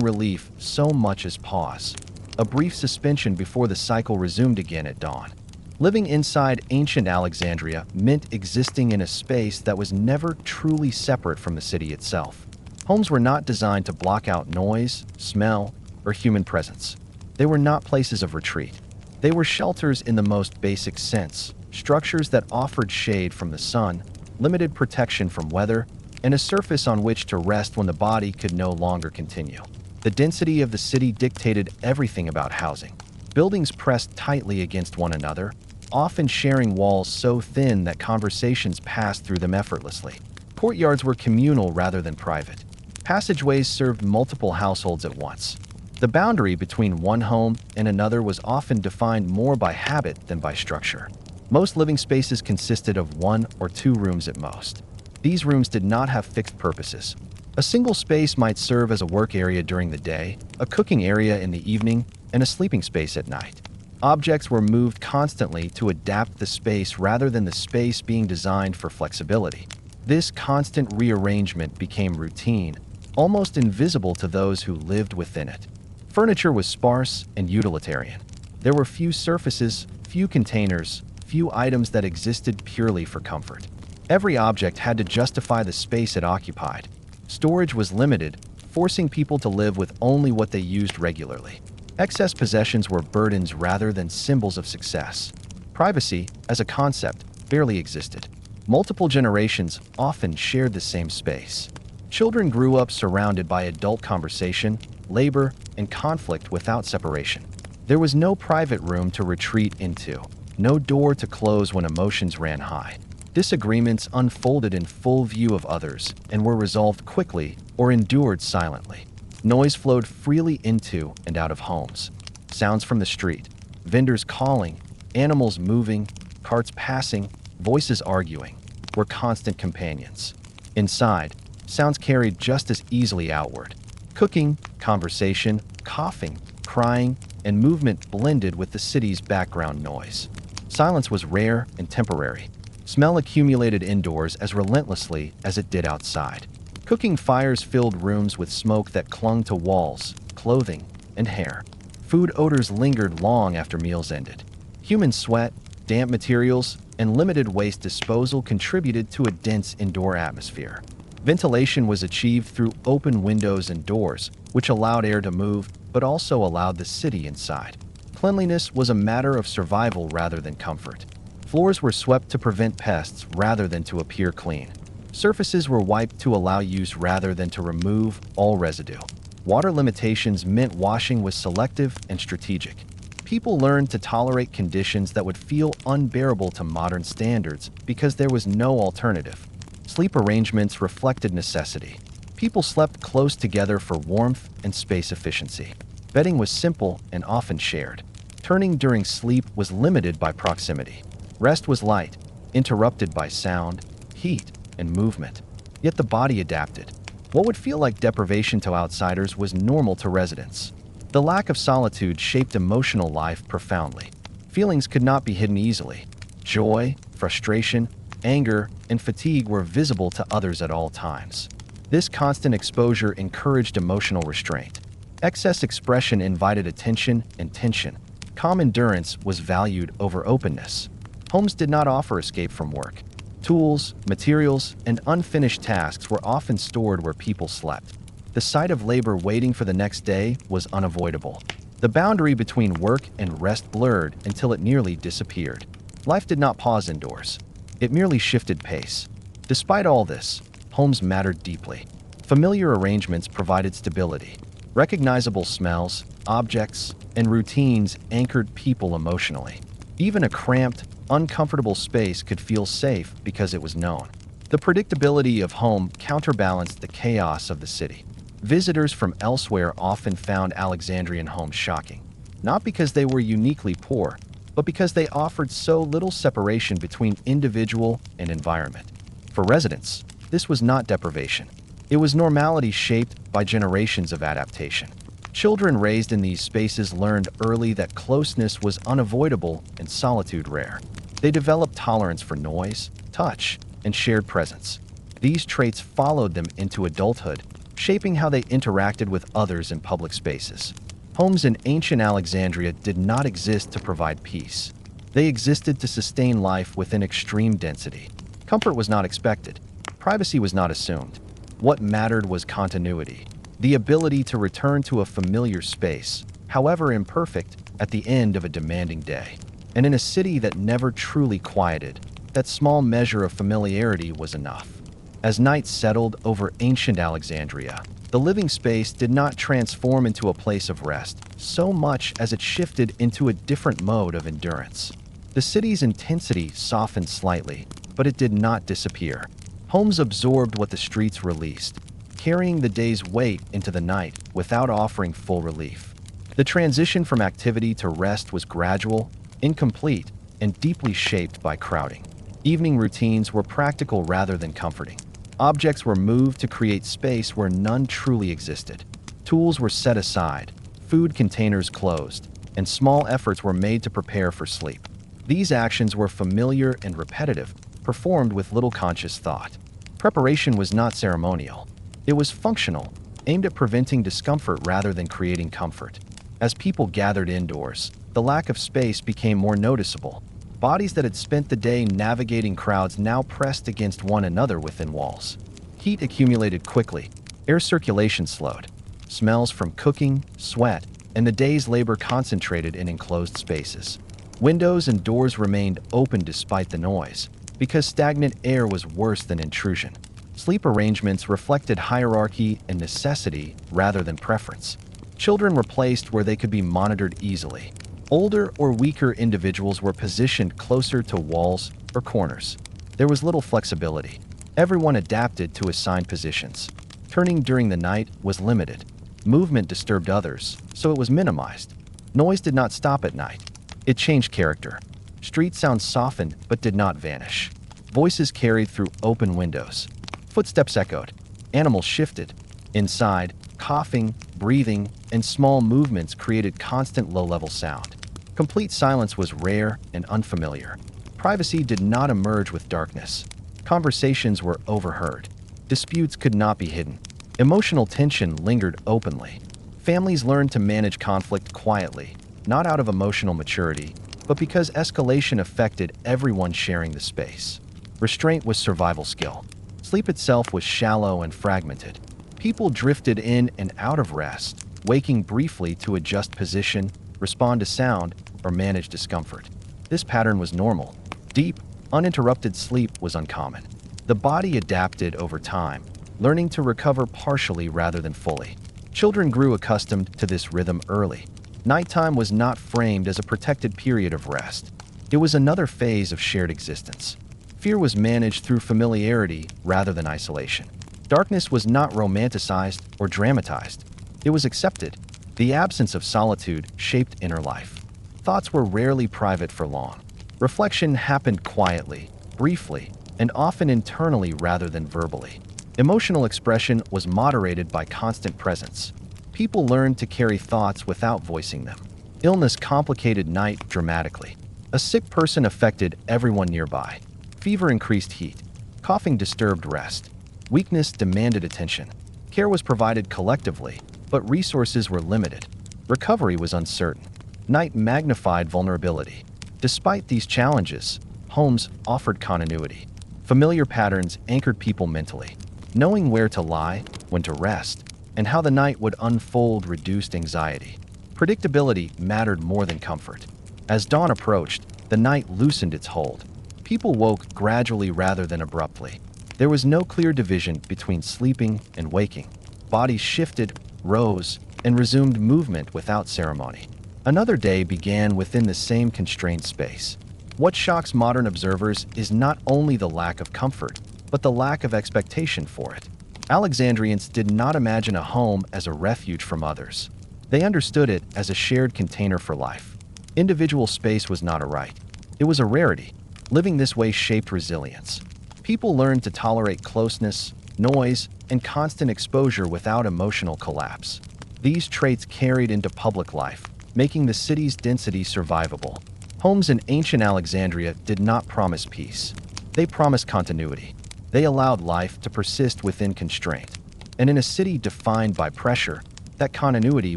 relief so much as pause. A brief suspension before the cycle resumed again at dawn. Living inside ancient Alexandria meant existing in a space that was never truly separate from the city itself. Homes were not designed to block out noise, smell, or human presence. They were not places of retreat. They were shelters in the most basic sense, structures that offered shade from the sun, limited protection from weather, and a surface on which to rest when the body could no longer continue. The density of the city dictated everything about housing. Buildings pressed tightly against one another, often sharing walls so thin that conversations passed through them effortlessly. Courtyards were communal rather than private. Passageways served multiple households at once. The boundary between one home and another was often defined more by habit than by structure. Most living spaces consisted of 1 or 2 rooms at most. These rooms did not have fixed purposes. A single space might serve as a work area during the day, a cooking area in the evening, and a sleeping space at night. Objects were moved constantly to adapt the space rather than the space being designed for flexibility. This constant rearrangement became routine, almost invisible to those who lived within it. Furniture was sparse and utilitarian. There were few surfaces, few containers, few items that existed purely for comfort. Every object had to justify the space it occupied. Storage was limited, forcing people to live with only what they used regularly. Excess possessions were burdens rather than symbols of success. Privacy, as a concept, barely existed. Multiple generations often shared the same space. Children grew up surrounded by adult conversation, labor, and conflict without separation. There was no private room to retreat into, no door to close when emotions ran high. Disagreements unfolded in full view of others and were resolved quickly or endured silently. Noise flowed freely into and out of homes. Sounds from the street, vendors calling, animals moving, carts passing, voices arguing, were constant companions. Inside, sounds carried just as easily outward. Cooking, conversation, coughing, crying, and movement blended with the city's background noise. Silence was rare and temporary. Smell accumulated indoors as relentlessly as it did outside. Cooking fires filled rooms with smoke that clung to walls, clothing, and hair. Food odors lingered long after meals ended. Human sweat, damp materials, and limited waste disposal contributed to a dense indoor atmosphere. Ventilation was achieved through open windows and doors, which allowed air to move, but also allowed the city inside. Cleanliness was a matter of survival rather than comfort. Floors were swept to prevent pests rather than to appear clean. Surfaces were wiped to allow use rather than to remove all residue. Water limitations meant washing was selective and strategic. People learned to tolerate conditions that would feel unbearable to modern standards because there was no alternative. Sleep arrangements reflected necessity. People slept close together for warmth and space efficiency. Bedding was simple and often shared. Turning during sleep was limited by proximity. Rest was light, interrupted by sound, heat, and movement. Yet the body adapted. What would feel like deprivation to outsiders was normal to residents. The lack of solitude shaped emotional life profoundly. Feelings could not be hidden easily. Joy, frustration, anger, and fatigue were visible to others at all times. This constant exposure encouraged emotional restraint. Excess expression invited attention and tension. Calm endurance was valued over openness. Homes did not offer escape from work. Tools, materials, and unfinished tasks were often stored where people slept. The sight of labor waiting for the next day was unavoidable. The boundary between work and rest blurred until it nearly disappeared. Life did not pause indoors. It merely shifted pace. Despite all this, homes mattered deeply. Familiar arrangements provided stability. Recognizable smells, objects, and routines anchored people emotionally. Even a cramped, uncomfortable space could feel safe because it was known. The predictability of home counterbalanced the chaos of the city. Visitors from elsewhere often found Alexandrian homes shocking, not because they were uniquely poor, but because they offered so little separation between individual and environment. For residents, this was not deprivation. It was normality shaped by generations of adaptation. Children raised in these spaces learned early that closeness was unavoidable and solitude rare. They developed tolerance for noise, touch, and shared presence. These traits followed them into adulthood, shaping how they interacted with others in public spaces. Homes in ancient Alexandria did not exist to provide peace. They existed to sustain life within extreme density. Comfort was not expected. Privacy was not assumed. What mattered was continuity, the ability to return to a familiar space, however imperfect, at the end of a demanding day. And in a city that never truly quieted, that small measure of familiarity was enough. As night settled over ancient Alexandria, the living space did not transform into a place of rest so much as it shifted into a different mode of endurance. The city's intensity softened slightly, but it did not disappear. Homes absorbed what the streets released, carrying the day's weight into the night without offering full relief. The transition from activity to rest was gradual, incomplete, and deeply shaped by crowding. Evening routines were practical rather than comforting. Objects were moved to create space where none truly existed. Tools were set aside, food containers closed, and small efforts were made to prepare for sleep. These actions were familiar and repetitive, performed with little conscious thought. Preparation was not ceremonial. It was functional, aimed at preventing discomfort rather than creating comfort. As people gathered indoors, the lack of space became more noticeable. Bodies that had spent the day navigating crowds now pressed against one another within walls. Heat accumulated quickly. Air circulation slowed. Smells from cooking, sweat, and the day's labor concentrated in enclosed spaces. Windows and doors remained open despite the noise, because stagnant air was worse than intrusion. Sleep arrangements reflected hierarchy and necessity rather than preference. Children were placed where they could be monitored easily. Older or weaker individuals were positioned closer to walls or corners. There was little flexibility. Everyone adapted to assigned positions. Turning during the night was limited. Movement disturbed others, so it was minimized. Noise did not stop at night. It changed character. Street sounds softened but did not vanish. Voices carried through open windows. Footsteps echoed. Animals shifted. Inside, coughing, breathing, and small movements created constant low-level sound. Complete silence was rare and unfamiliar. Privacy did not emerge with darkness. Conversations were overheard. Disputes could not be hidden. Emotional tension lingered openly. Families learned to manage conflict quietly, not out of emotional maturity, but because escalation affected everyone sharing the space. Restraint was survival skill. Sleep itself was shallow and fragmented. People drifted in and out of rest, waking briefly to adjust position, respond to sound, or manage discomfort. This pattern was normal. Deep, uninterrupted sleep was uncommon. The body adapted over time, learning to recover partially rather than fully. Children grew accustomed to this rhythm early. Nighttime was not framed as a protected period of rest. It was another phase of shared existence. Fear was managed through familiarity rather than isolation. Darkness was not romanticized or dramatized. It was accepted. The absence of solitude shaped inner life. Thoughts were rarely private for long. Reflection happened quietly, briefly, and often internally rather than verbally. Emotional expression was moderated by constant presence. People learned to carry thoughts without voicing them. Illness complicated night dramatically. A sick person affected everyone nearby. Fever increased heat. Coughing disturbed rest. Weakness demanded attention. Care was provided collectively, but resources were limited. Recovery was uncertain. Night magnified vulnerability. Despite these challenges, homes offered continuity. Familiar patterns anchored people mentally. Knowing where to lie, when to rest, and how the night would unfold reduced anxiety. Predictability mattered more than comfort. As dawn approached, the night loosened its hold. People woke gradually rather than abruptly. There was no clear division between sleeping and waking. Bodies shifted, rose, and resumed movement without ceremony. Another day began within the same constrained space. What shocks modern observers is not only the lack of comfort, but the lack of expectation for it. Alexandrians did not imagine a home as a refuge from others. They understood it as a shared container for life. Individual space was not a right. It was a rarity. Living this way shaped resilience. People learned to tolerate closeness, noise, and constant exposure without emotional collapse. These traits carried into public life, making the city's density survivable. Homes in ancient Alexandria did not promise peace. They promised continuity. They allowed life to persist within constraint. And in a city defined by pressure, that continuity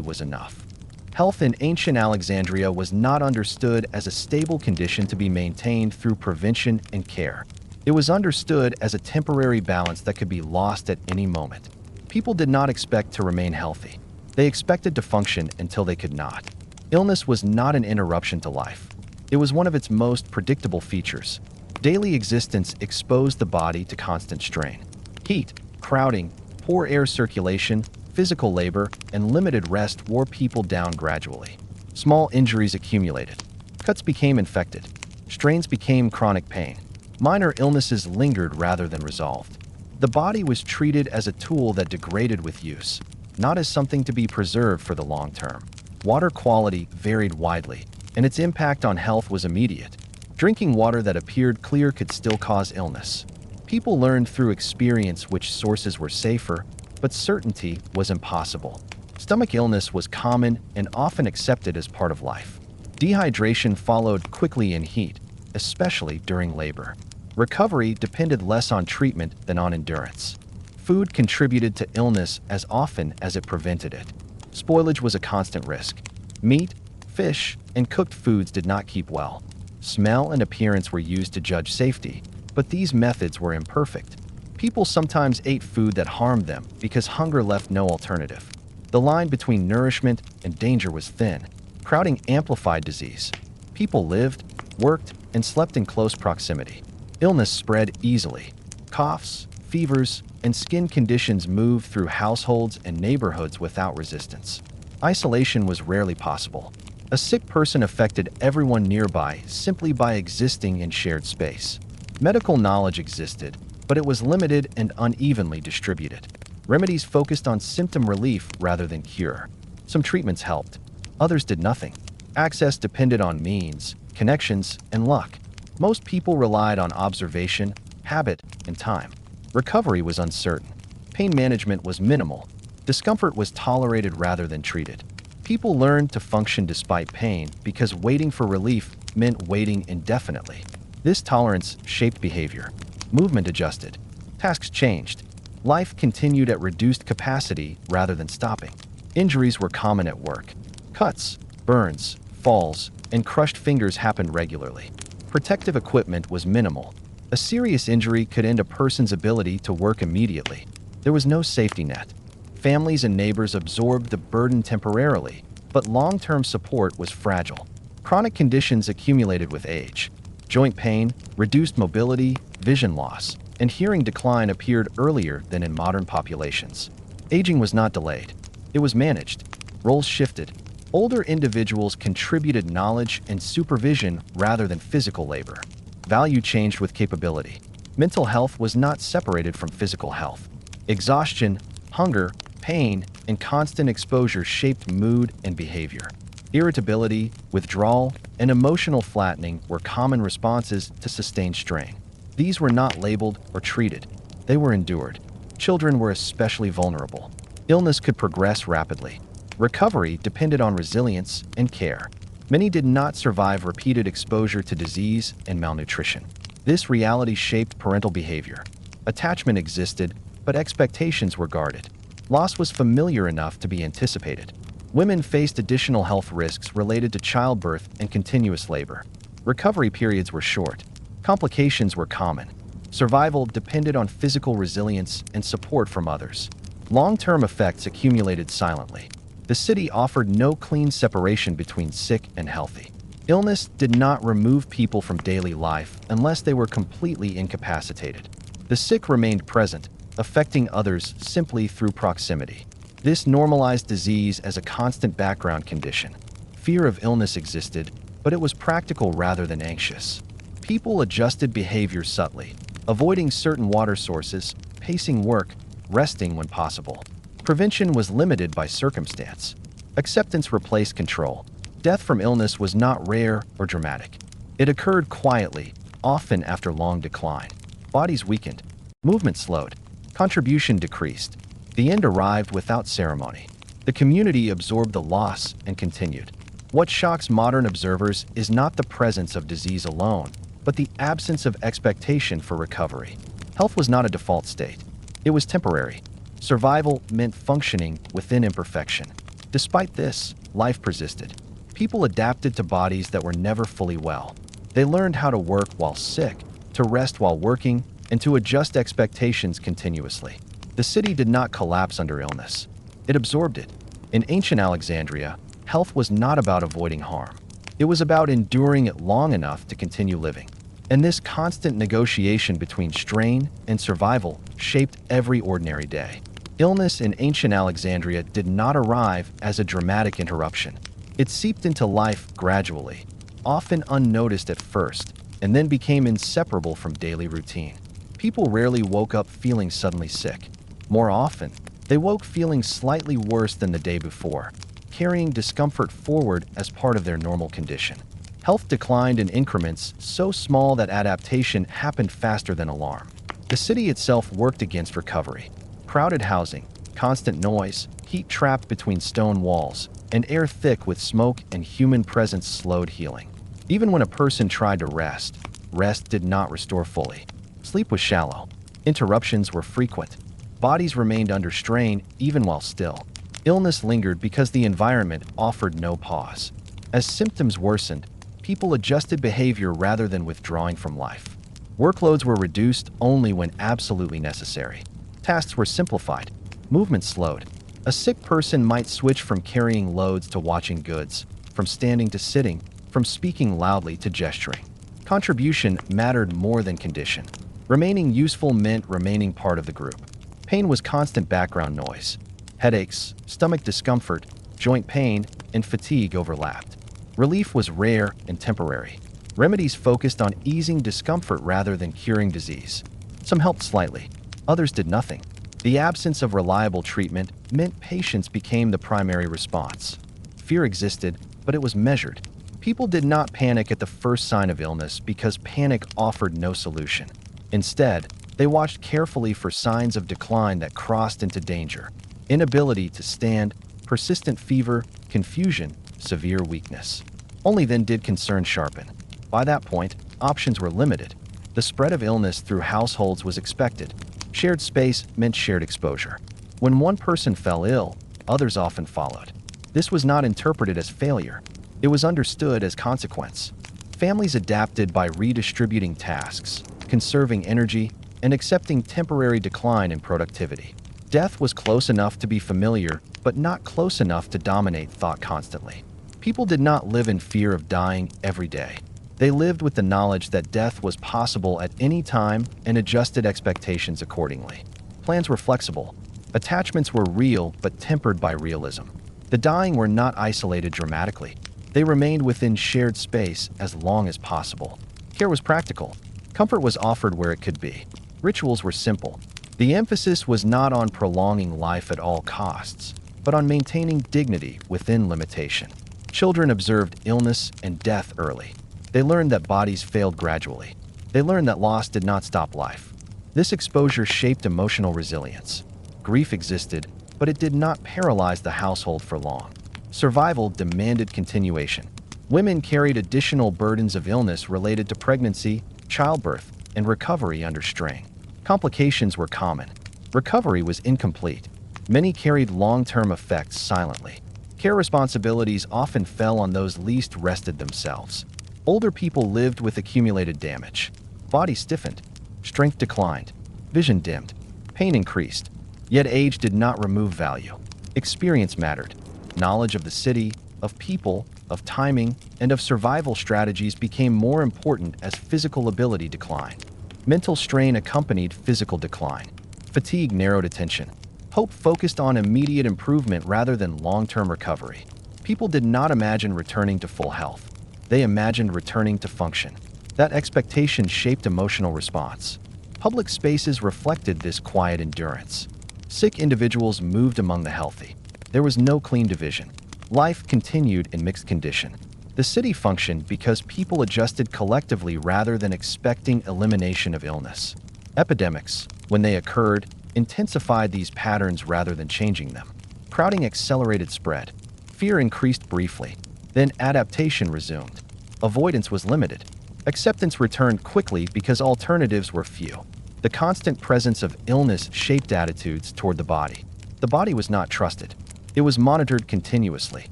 was enough. Health in ancient Alexandria was not understood as a stable condition to be maintained through prevention and care. It was understood as a temporary balance that could be lost at any moment. People did not expect to remain healthy. They expected to function until they could not. Illness was not an interruption to life. It was one of its most predictable features. Daily existence exposed the body to constant strain. Heat, crowding, poor air circulation, physical labor, and limited rest wore people down gradually. Small injuries accumulated. Cuts became infected. Strains became chronic pain. Minor illnesses lingered rather than resolved. The body was treated as a tool that degraded with use, not as something to be preserved for the long term. Water quality varied widely, and its impact on health was immediate. Drinking water that appeared clear could still cause illness. People learned through experience which sources were safer, but certainty was impossible. Stomach illness was common and often accepted as part of life. Dehydration followed quickly in heat, especially during labor. Recovery depended less on treatment than on endurance. Food contributed to illness as often as it prevented it. Spoilage was a constant risk. Meat, fish, and cooked foods did not keep well. Smell and appearance were used to judge safety, but these methods were imperfect. People sometimes ate food that harmed them because hunger left no alternative. The line between nourishment and danger was thin. Crowding amplified disease. People lived, worked, and slept in close proximity. Illness spread easily. Coughs, fevers, and skin conditions moved through households and neighborhoods without resistance. Isolation was rarely possible. A sick person affected everyone nearby simply by existing in shared space. Medical knowledge existed, but it was limited and unevenly distributed. Remedies focused on symptom relief rather than cure. Some treatments helped. Others did nothing. Access depended on means, connections, and luck. Most people relied on observation, habit, and time. Recovery was uncertain. Pain management was minimal. Discomfort was tolerated rather than treated. People learned to function despite pain because waiting for relief meant waiting indefinitely. This tolerance shaped behavior. Movement adjusted. Tasks changed. Life continued at reduced capacity rather than stopping. Injuries were common at work. Cuts, burns, falls, and crushed fingers happened regularly. Protective equipment was minimal. A serious injury could end a person's ability to work immediately. There was no safety net. Families and neighbors absorbed the burden temporarily, but long-term support was fragile. Chronic conditions accumulated with age. Joint pain, reduced mobility, vision loss, and hearing decline appeared earlier than in modern populations. Aging was not delayed. It was managed. Roles shifted. Older individuals contributed knowledge and supervision rather than physical labor. Value changed with capability. Mental health was not separated from physical health. Exhaustion, hunger, pain, and constant exposure shaped mood and behavior. Irritability, withdrawal, and emotional flattening were common responses to sustained strain. These were not labeled or treated. They were endured. Children were especially vulnerable. Illness could progress rapidly. Recovery depended on resilience and care. Many did not survive repeated exposure to disease and malnutrition. This reality shaped parental behavior. Attachment existed, but expectations were guarded. Loss was familiar enough to be anticipated. Women faced additional health risks related to childbirth and continuous labor. Recovery periods were short. Complications were common. Survival depended on physical resilience and support from others. Long-term effects accumulated silently. The city offered no clean separation between sick and healthy. Illness did not remove people from daily life unless they were completely incapacitated. The sick remained present, affecting others simply through proximity. This normalized disease as a constant background condition. Fear of illness existed, but it was practical rather than anxious. People adjusted behavior subtly, avoiding certain water sources, pacing work, resting when possible. Prevention was limited by circumstance. Acceptance replaced control. Death from illness was not rare or dramatic. It occurred quietly, often after long decline. Bodies weakened. Movement slowed. Contribution decreased. The end arrived without ceremony. The community absorbed the loss and continued. What shocks modern observers is not the presence of disease alone, but the absence of expectation for recovery. Health was not a default state. It was temporary. Survival meant functioning within imperfection. Despite this, life persisted. People adapted to bodies that were never fully well. They learned how to work while sick, to rest while working, and to adjust expectations continuously. The city did not collapse under illness. It absorbed it. In ancient Alexandria, health was not about avoiding harm. It was about enduring it long enough to continue living. And this constant negotiation between strain and survival shaped every ordinary day. Illness in ancient Alexandria did not arrive as a dramatic interruption. It seeped into life gradually, often unnoticed at first, and then became inseparable from daily routine. People rarely woke up feeling suddenly sick. More often, they woke feeling slightly worse than the day before, carrying discomfort forward as part of their normal condition. Health declined in increments so small that adaptation happened faster than alarm. The city itself worked against recovery. Crowded housing, constant noise, heat trapped between stone walls, and air thick with smoke and human presence slowed healing. Even when a person tried to rest did not restore fully. Sleep was shallow. Interruptions were frequent. Bodies remained under strain even while still. Illness lingered because the environment offered no pause. As symptoms worsened, people adjusted behavior rather than withdrawing from life. Workloads were reduced only when absolutely necessary. Tasks were simplified. Movement slowed. A sick person might switch from carrying loads to watching goods, from standing to sitting, from speaking loudly to gesturing. Contribution mattered more than condition. Remaining useful meant remaining part of the group. Pain was constant background noise. Headaches, stomach discomfort, joint pain, and fatigue overlapped. Relief was rare and temporary. Remedies focused on easing discomfort rather than curing disease. Some helped slightly. Others did nothing. The absence of reliable treatment meant patients became the primary response. Fear existed, but it was measured. People did not panic at the first sign of illness because panic offered no solution. Instead, they watched carefully for signs of decline that crossed into danger. Inability to stand, persistent fever, confusion, severe weakness. Only then did concern sharpen. By that point, options were limited. The spread of illness through households was expected. Shared space meant shared exposure. When one person fell ill, others often followed. This was not interpreted as failure. It was understood as consequence. Families adapted by redistributing tasks, conserving energy, and accepting temporary decline in productivity. Death was close enough to be familiar, but not close enough to dominate thought constantly. People did not live in fear of dying every day. They lived with the knowledge that death was possible at any time and adjusted expectations accordingly. Plans were flexible. Attachments were real but tempered by realism. The dying were not isolated dramatically. They remained within shared space as long as possible. Care was practical. Comfort was offered where it could be. Rituals were simple. The emphasis was not on prolonging life at all costs, but on maintaining dignity within limitation. Children observed illness and death early. They learned that bodies failed gradually. They learned that loss did not stop life. This exposure shaped emotional resilience. Grief existed, but it did not paralyze the household for long. Survival demanded continuation. Women carried additional burdens of illness related to pregnancy, childbirth, and recovery under strain. Complications were common. Recovery was incomplete. Many carried long-term effects silently. Care responsibilities often fell on those least rested themselves. Older people lived with accumulated damage. Body stiffened. Strength declined. Vision dimmed. Pain increased. Yet age did not remove value. Experience mattered. Knowledge of the city, of people, of timing, and of survival strategies became more important as physical ability declined. Mental strain accompanied physical decline. Fatigue narrowed attention. Hope focused on immediate improvement rather than long-term recovery. People did not imagine returning to full health. They imagined returning to function. That expectation shaped emotional response. Public spaces reflected this quiet endurance. Sick individuals moved among the healthy. There was no clean division. Life continued in mixed condition. The city functioned because people adjusted collectively rather than expecting elimination of illness. Epidemics, when they occurred, intensified these patterns rather than changing them. Crowding accelerated spread. Fear increased briefly. Then adaptation resumed. Avoidance was limited. Acceptance returned quickly because alternatives were few. The constant presence of illness shaped attitudes toward the body. The body was not trusted. It was monitored continuously.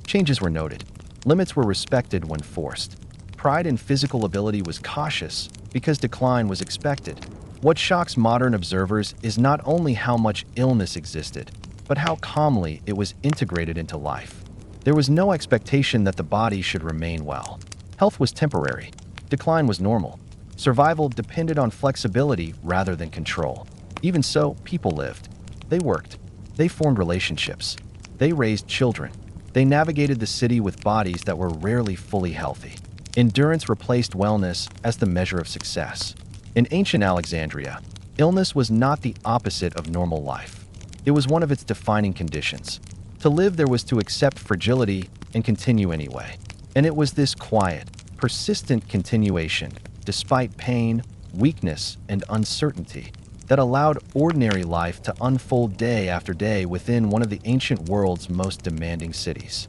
Changes were noted. Limits were respected when forced. Pride in physical ability was cautious because decline was expected. What shocks modern observers is not only how much illness existed, but how calmly it was integrated into life. There was no expectation that the body should remain well. Health was temporary. Decline was normal. Survival depended on flexibility rather than control. Even so, people lived. They worked. They formed relationships. They raised children. They navigated the city with bodies that were rarely fully healthy. Endurance replaced wellness as the measure of success. In ancient Alexandria, illness was not the opposite of normal life. It was one of its defining conditions. To live, there was to accept fragility and continue anyway. And it was this quiet, persistent continuation, despite pain, weakness, and uncertainty, that allowed ordinary life to unfold day after day within one of the ancient world's most demanding cities.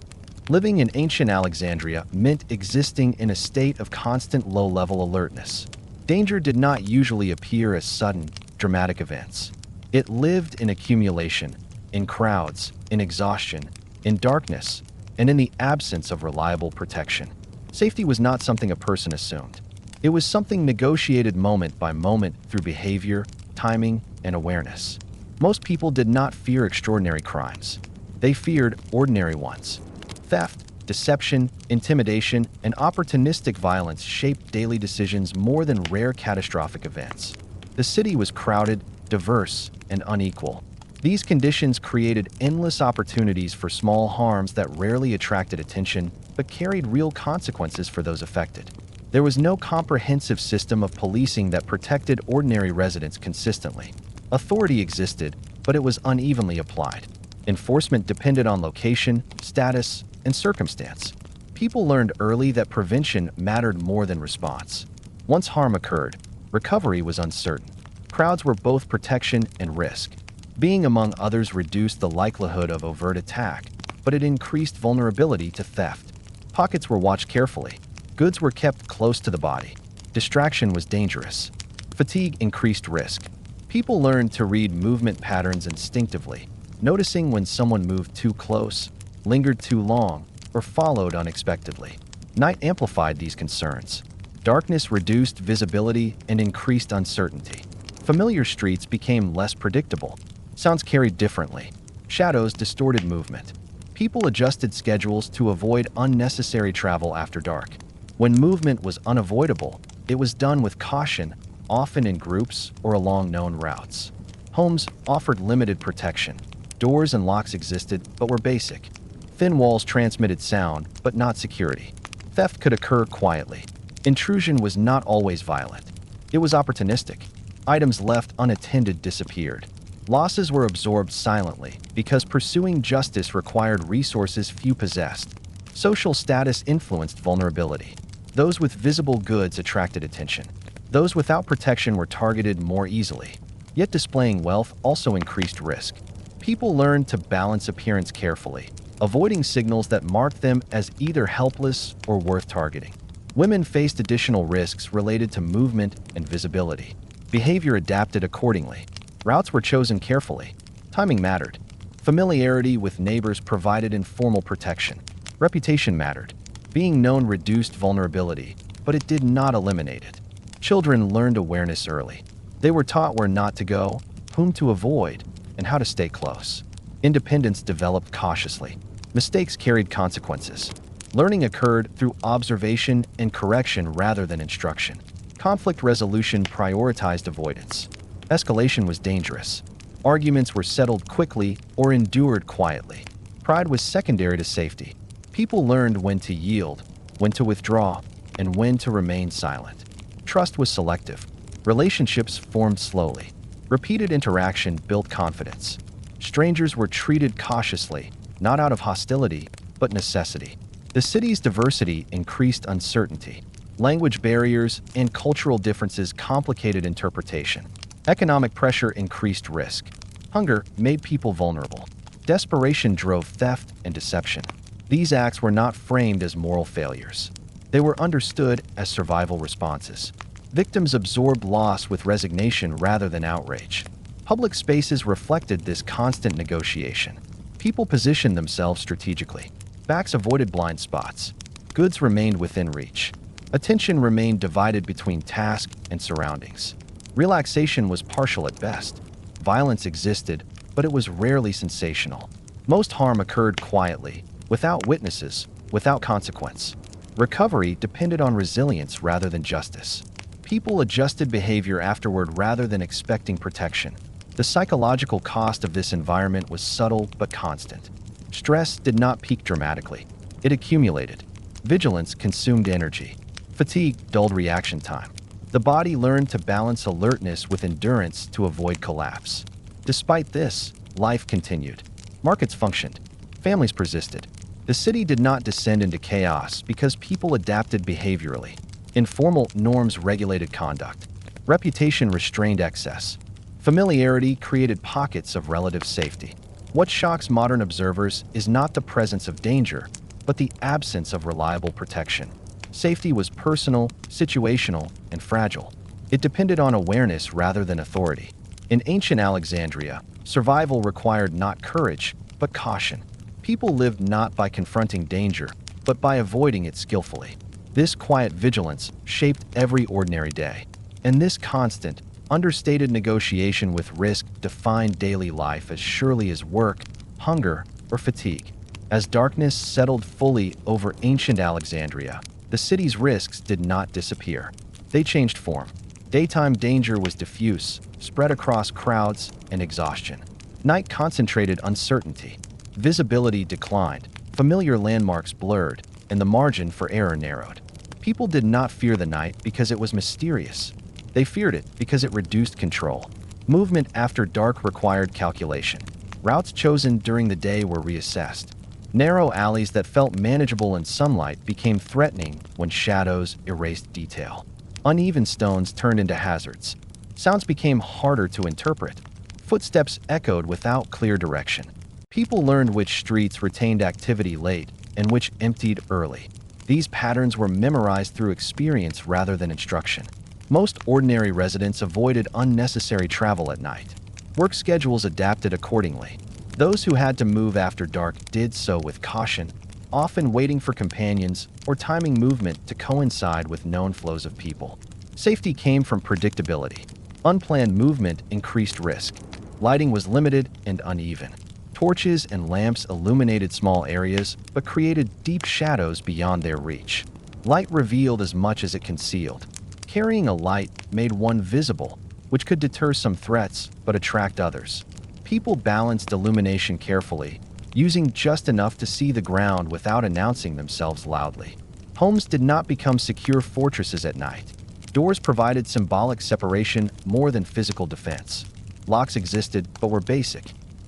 Living in ancient Alexandria meant existing in a state of constant low-level alertness. Danger did not usually appear as sudden, dramatic events. It lived in accumulation, in crowds, in exhaustion, in darkness, and in the absence of reliable protection. Safety was not something a person assumed. It was something negotiated moment by moment through behavior, timing, and awareness. Most people did not fear extraordinary crimes. They feared ordinary ones. Theft, deception, intimidation, and opportunistic violence shaped daily decisions more than rare catastrophic events. The city was crowded, diverse, and unequal. These conditions created endless opportunities for small harms that rarely attracted attention but carried real consequences for those affected. There was no comprehensive system of policing that protected ordinary residents consistently. Authority existed, but it was unevenly applied. Enforcement depended on location, status, and circumstance. People learned early that prevention mattered more than response. Once harm occurred, recovery was uncertain. Crowds were both protection and risk. Being among others reduced the likelihood of overt attack, but it increased vulnerability to theft. Pockets were watched carefully. Goods were kept close to the body. Distraction was dangerous. Fatigue increased risk. People learned to read movement patterns instinctively, noticing when someone moved too close, lingered too long, or followed unexpectedly. Night amplified these concerns. Darkness reduced visibility and increased uncertainty. Familiar streets became less predictable. Sounds carried differently. Shadows distorted movement. People adjusted schedules to avoid unnecessary travel after dark. When movement was unavoidable, it was done with caution, often in groups or along known routes. Homes offered limited protection. Doors and locks existed, but were basic. Thin walls transmitted sound, but not security. Theft could occur quietly. Intrusion was not always violent. It was opportunistic. Items left unattended disappeared. Losses were absorbed silently because pursuing justice required resources few possessed. Social status influenced vulnerability. Those with visible goods attracted attention. Those without protection were targeted more easily. Yet displaying wealth also increased risk. People learned to balance appearance carefully, avoiding signals that marked them as either helpless or worth targeting. Women faced additional risks related to movement and visibility. Behavior adapted accordingly. Routes were chosen carefully. Timing mattered. Familiarity with neighbors provided informal protection. Reputation mattered. Being known reduced vulnerability, but it did not eliminate it. Children learned awareness early. They were taught where not to go, whom to avoid, and how to stay close. Independence developed cautiously. Mistakes carried consequences. Learning occurred through observation and correction rather than instruction. Conflict resolution prioritized avoidance. Escalation was dangerous. Arguments were settled quickly or endured quietly. Pride was secondary to safety. People learned when to yield, when to withdraw, and when to remain silent. Trust was selective. Relationships formed slowly. Repeated interaction built confidence. Strangers were treated cautiously, not out of hostility, but necessity. The city's diversity increased uncertainty. Language barriers and cultural differences complicated interpretation. Economic pressure increased risk. Hunger made people vulnerable. Desperation drove theft and deception. These acts were not framed as moral failures. They were understood as survival responses. Victims absorbed loss with resignation rather than outrage. Public spaces reflected this constant negotiation. People positioned themselves strategically. Backs avoided blind spots. Goods remained within reach. Attention remained divided between task and surroundings. Relaxation was partial at best. Violence existed, but it was rarely sensational. Most harm occurred quietly, without witnesses, without consequence. Recovery depended on resilience rather than justice. People adjusted behavior afterward rather than expecting protection. The psychological cost of this environment was subtle but constant. Stress did not peak dramatically. It accumulated. Vigilance consumed energy. Fatigue dulled reaction time. The body learned to balance alertness with endurance to avoid collapse. Despite this, life continued. Markets functioned. Families persisted. The city did not descend into chaos because people adapted behaviorally. Informal norms regulated conduct. Reputation restrained excess. Familiarity created pockets of relative safety. What shocks modern observers is not the presence of danger, but the absence of reliable protection. Safety was personal, situational, and fragile. It depended on awareness rather than authority. In ancient Alexandria, survival required not courage, but caution. People lived not by confronting danger, but by avoiding it skillfully. This quiet vigilance shaped every ordinary day. And this constant, understated negotiation with risk defined daily life as surely as work, hunger, or fatigue. As darkness settled fully over ancient Alexandria, the city's risks did not disappear. They changed form. Daytime danger was diffuse, spread across crowds and exhaustion. Night concentrated uncertainty. Visibility declined, familiar landmarks blurred, and the margin for error narrowed. People did not fear the night because it was mysterious. They feared it because it reduced control. Movement after dark required calculation. Routes chosen during the day were reassessed. Narrow alleys that felt manageable in sunlight became threatening when shadows erased detail. Uneven stones turned into hazards. Sounds became harder to interpret. Footsteps echoed without clear direction. People learned which streets retained activity late and which emptied early. These patterns were memorized through experience rather than instruction. Most ordinary residents avoided unnecessary travel at night. Work schedules adapted accordingly. Those who had to move after dark did so with caution, often waiting for companions or timing movement to coincide with known flows of people. Safety came from predictability. Unplanned movement increased risk. Lighting was limited and uneven. Torches and lamps illuminated small areas, but created deep shadows beyond their reach. Light revealed as much as it concealed. Carrying a light made one visible, which could deter some threats but attract others. People balanced illumination carefully, using just enough to see the ground without announcing themselves loudly. Homes did not become secure fortresses at night. Doors provided symbolic separation more than physical defense. Locks existed but were basic.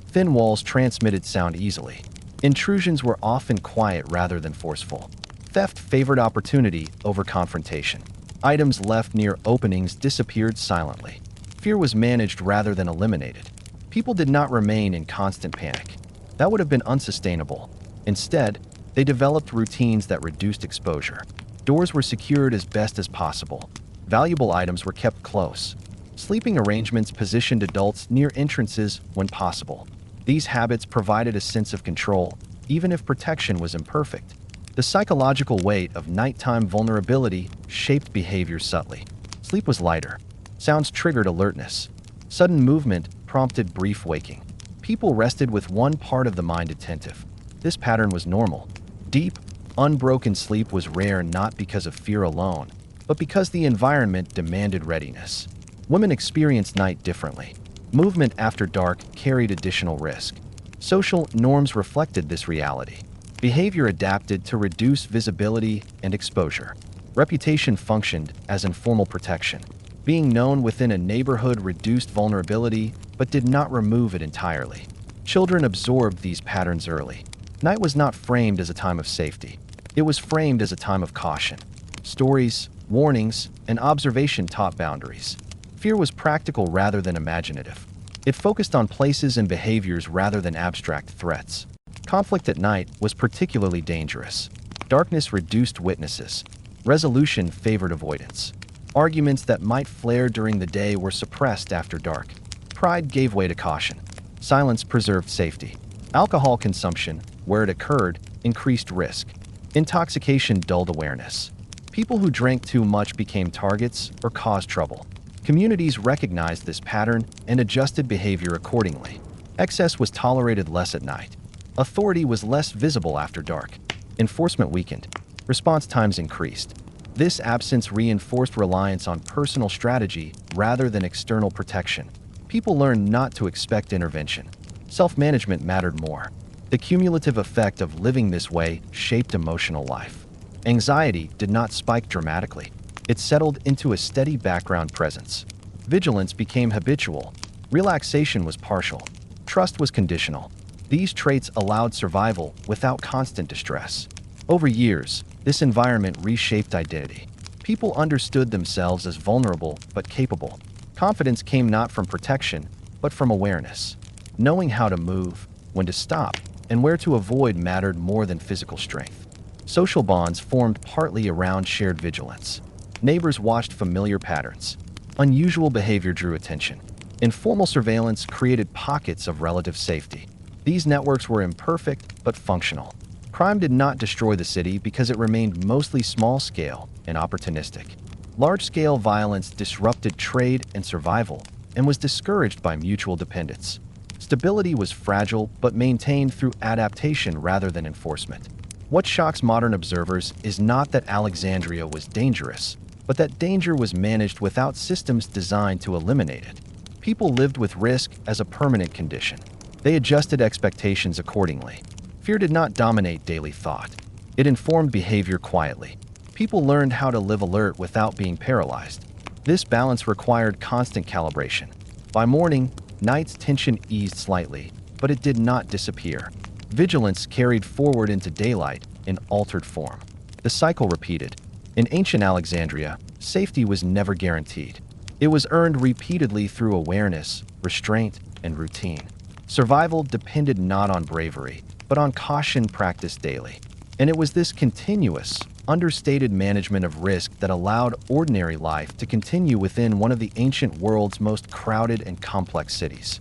Thin walls transmitted sound easily. Intrusions were often quiet rather than forceful. Theft favored opportunity over confrontation. Items left near openings disappeared silently. Fear was managed rather than eliminated. People did not remain in constant panic. That would have been unsustainable. Instead, they developed routines that reduced exposure. Doors were secured as best as possible. Valuable items were kept close. Sleeping arrangements positioned adults near entrances when possible. These habits provided a sense of control, even if protection was imperfect. The psychological weight of nighttime vulnerability shaped behavior subtly. Sleep was lighter. Sounds triggered alertness. Sudden movement prompted brief waking. People rested with one part of the mind attentive. This pattern was normal. Deep, unbroken sleep was rare not because of fear alone, but because the environment demanded readiness. Women experienced night differently. Movement after dark carried additional risk. Social norms reflected this reality. Behavior adapted to reduce visibility and exposure. Reputation functioned as informal protection. Being known within a neighborhood reduced vulnerability, but did not remove it entirely. Children absorbed these patterns early. Night was not framed as a time of safety. It was framed as a time of caution. Stories, warnings, and observation taught boundaries. Fear was practical rather than imaginative. It focused on places and behaviors rather than abstract threats. Conflict at night was particularly dangerous. Darkness reduced witnesses. Resolution favored avoidance. Arguments that might flare during the day were suppressed after dark. Pride gave way to caution. Silence preserved safety. Alcohol consumption, where it occurred, increased risk. Intoxication dulled awareness. People who drank too much became targets or caused trouble. Communities recognized this pattern and adjusted behavior accordingly. Excess was tolerated less at night. Authority was less visible after dark. Enforcement weakened. Response times increased. This absence reinforced reliance on personal strategy rather than external protection. People learned not to expect intervention. Self-management mattered more. The cumulative effect of living this way shaped emotional life. Anxiety did not spike dramatically. It settled into a steady background presence. Vigilance became habitual. Relaxation was partial. Trust was conditional. These traits allowed survival without constant distress. Over years, this environment reshaped identity. People understood themselves as vulnerable but capable. Confidence came not from protection, but from awareness. Knowing how to move, when to stop, and where to avoid mattered more than physical strength. Social bonds formed partly around shared vigilance. Neighbors watched familiar patterns. Unusual behavior drew attention. Informal surveillance created pockets of relative safety. These networks were imperfect but functional. Crime did not destroy the city because it remained mostly small-scale and opportunistic. Large-scale violence disrupted trade and survival and was discouraged by mutual dependence. Stability was fragile but maintained through adaptation rather than enforcement. What shocks modern observers is not that Alexandria was dangerous, but that danger was managed without systems designed to eliminate it. People lived with risk as a permanent condition. They adjusted expectations accordingly. Fear did not dominate daily thought. It informed behavior quietly. People learned how to live alert without being paralyzed. This balance required constant calibration. By morning, night's tension eased slightly, but it did not disappear. Vigilance carried forward into daylight in altered form. The cycle repeated. In ancient Alexandria, safety was never guaranteed. It was earned repeatedly through awareness, restraint, and routine. Survival depended not on bravery, but on caution practiced daily. And it was this continuous, understated management of risk that allowed ordinary life to continue within one of the ancient world's most crowded and complex cities.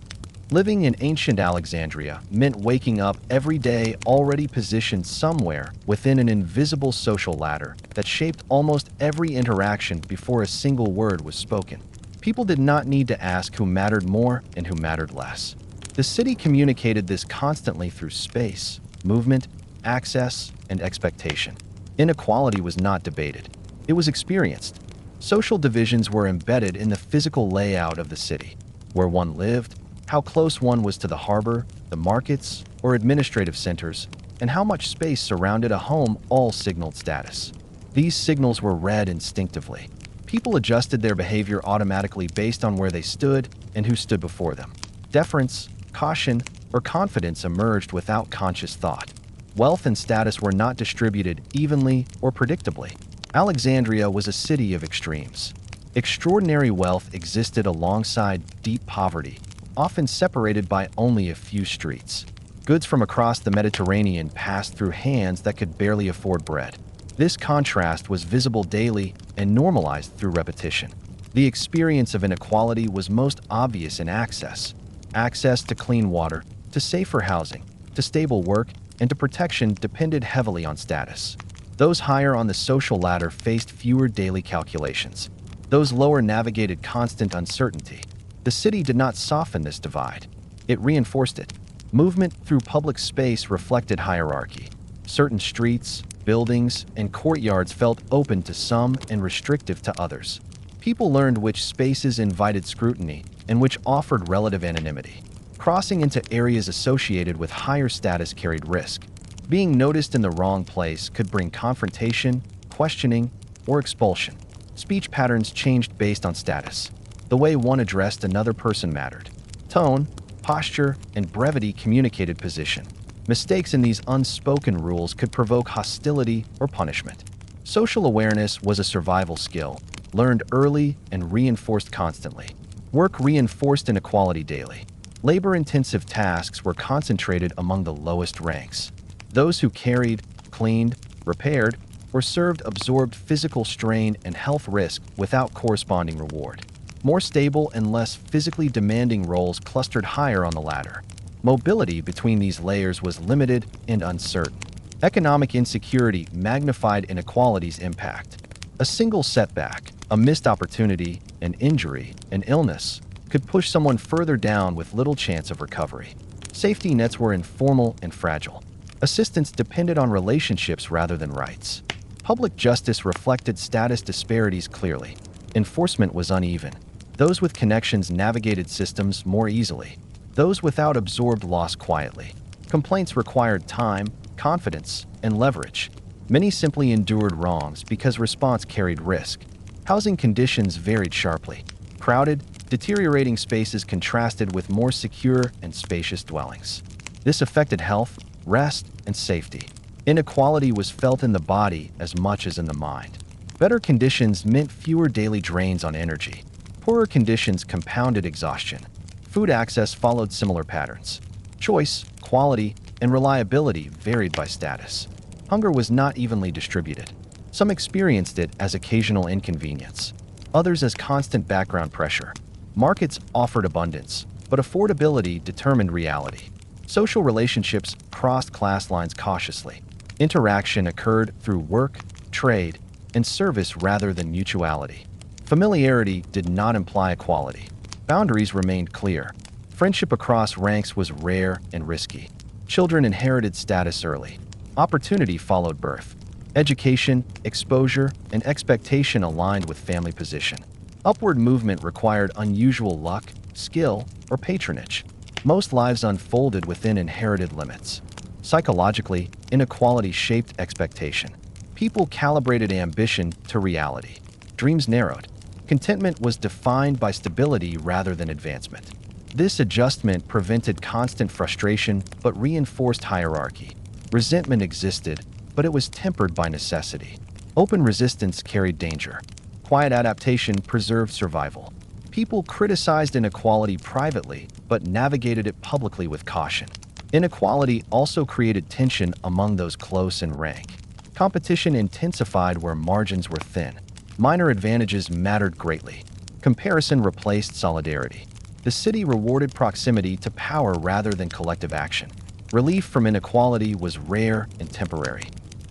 Living in ancient Alexandria meant waking up every day already positioned somewhere within an invisible social ladder that shaped almost every interaction before a single word was spoken. People did not need to ask who mattered more and who mattered less. The city communicated this constantly through space, movement, access, and expectation. Inequality was not debated. It was experienced. Social divisions were embedded in the physical layout of the city. Where one lived, how close one was to the harbor, the markets, or administrative centers, and how much space surrounded a home all signaled status. These signals were read instinctively. People adjusted their behavior automatically based on where they stood and who stood before them. Deference, caution, or confidence emerged without conscious thought. Wealth and status were not distributed evenly or predictably. Alexandria was a city of extremes. Extraordinary wealth existed alongside deep poverty, often separated by only a few streets. Goods from across the Mediterranean passed through hands that could barely afford bread. This contrast was visible daily and normalized through repetition. The experience of inequality was most obvious in access. Access to clean water, to safer housing, to stable work, and to protection depended heavily on status. Those higher on the social ladder faced fewer daily calculations. Those lower navigated constant uncertainty. The city did not soften this divide. It reinforced it. Movement through public space reflected hierarchy. Certain streets, buildings, and courtyards felt open to some and restrictive to others. People learned which spaces invited scrutiny and which offered relative anonymity. Crossing into areas associated with higher status carried risk. Being noticed in the wrong place could bring confrontation, questioning, or expulsion. Speech patterns changed based on status. The way one addressed another person mattered. Tone, posture, and brevity communicated position. Mistakes in these unspoken rules could provoke hostility or punishment. Social awareness was a survival skill, learned early and reinforced constantly. Work reinforced inequality daily. Labor-intensive tasks were concentrated among the lowest ranks. Those who carried, cleaned, repaired, or served absorbed physical strain and health risk without corresponding reward. More stable and less physically demanding roles clustered higher on the ladder. Mobility between these layers was limited and uncertain. Economic insecurity magnified inequality's impact. A single setback, a missed opportunity, an injury, an illness, could push someone further down with little chance of recovery. Safety nets were informal and fragile. Assistance depended on relationships rather than rights. Public justice reflected status disparities clearly. Enforcement was uneven. Those with connections navigated systems more easily. Those without absorbed loss quietly. Complaints required time, confidence, and leverage. Many simply endured wrongs because response carried risk. Housing conditions varied sharply. Crowded, deteriorating spaces contrasted with more secure and spacious dwellings. This affected health, rest, and safety. Inequality was felt in the body as much as in the mind. Better conditions meant fewer daily drains on energy. Poorer conditions compounded exhaustion. Food access followed similar patterns. Choice, quality, and reliability varied by status. Hunger was not evenly distributed. Some experienced it as occasional inconvenience, others as constant background pressure. Markets offered abundance, but affordability determined reality. Social relationships crossed class lines cautiously. Interaction occurred through work, trade, and service rather than mutuality. Familiarity did not imply equality. Boundaries remained clear. Friendship across ranks was rare and risky. Children inherited status early. Opportunity followed birth. Education, exposure, and expectation aligned with family position. Upward movement required unusual luck, skill, or patronage. Most lives unfolded within inherited limits. Psychologically, inequality shaped expectation. People calibrated ambition to reality. Dreams narrowed. Contentment was defined by stability rather than advancement. This adjustment prevented constant frustration but reinforced hierarchy. Resentment existed, but it was tempered by necessity. Open resistance carried danger. Quiet adaptation preserved survival. People criticized inequality privately, but navigated it publicly with caution. Inequality also created tension among those close in rank. Competition intensified where margins were thin. Minor advantages mattered greatly. Comparison replaced solidarity. The city rewarded proximity to power rather than collective action. Relief from inequality was rare and temporary.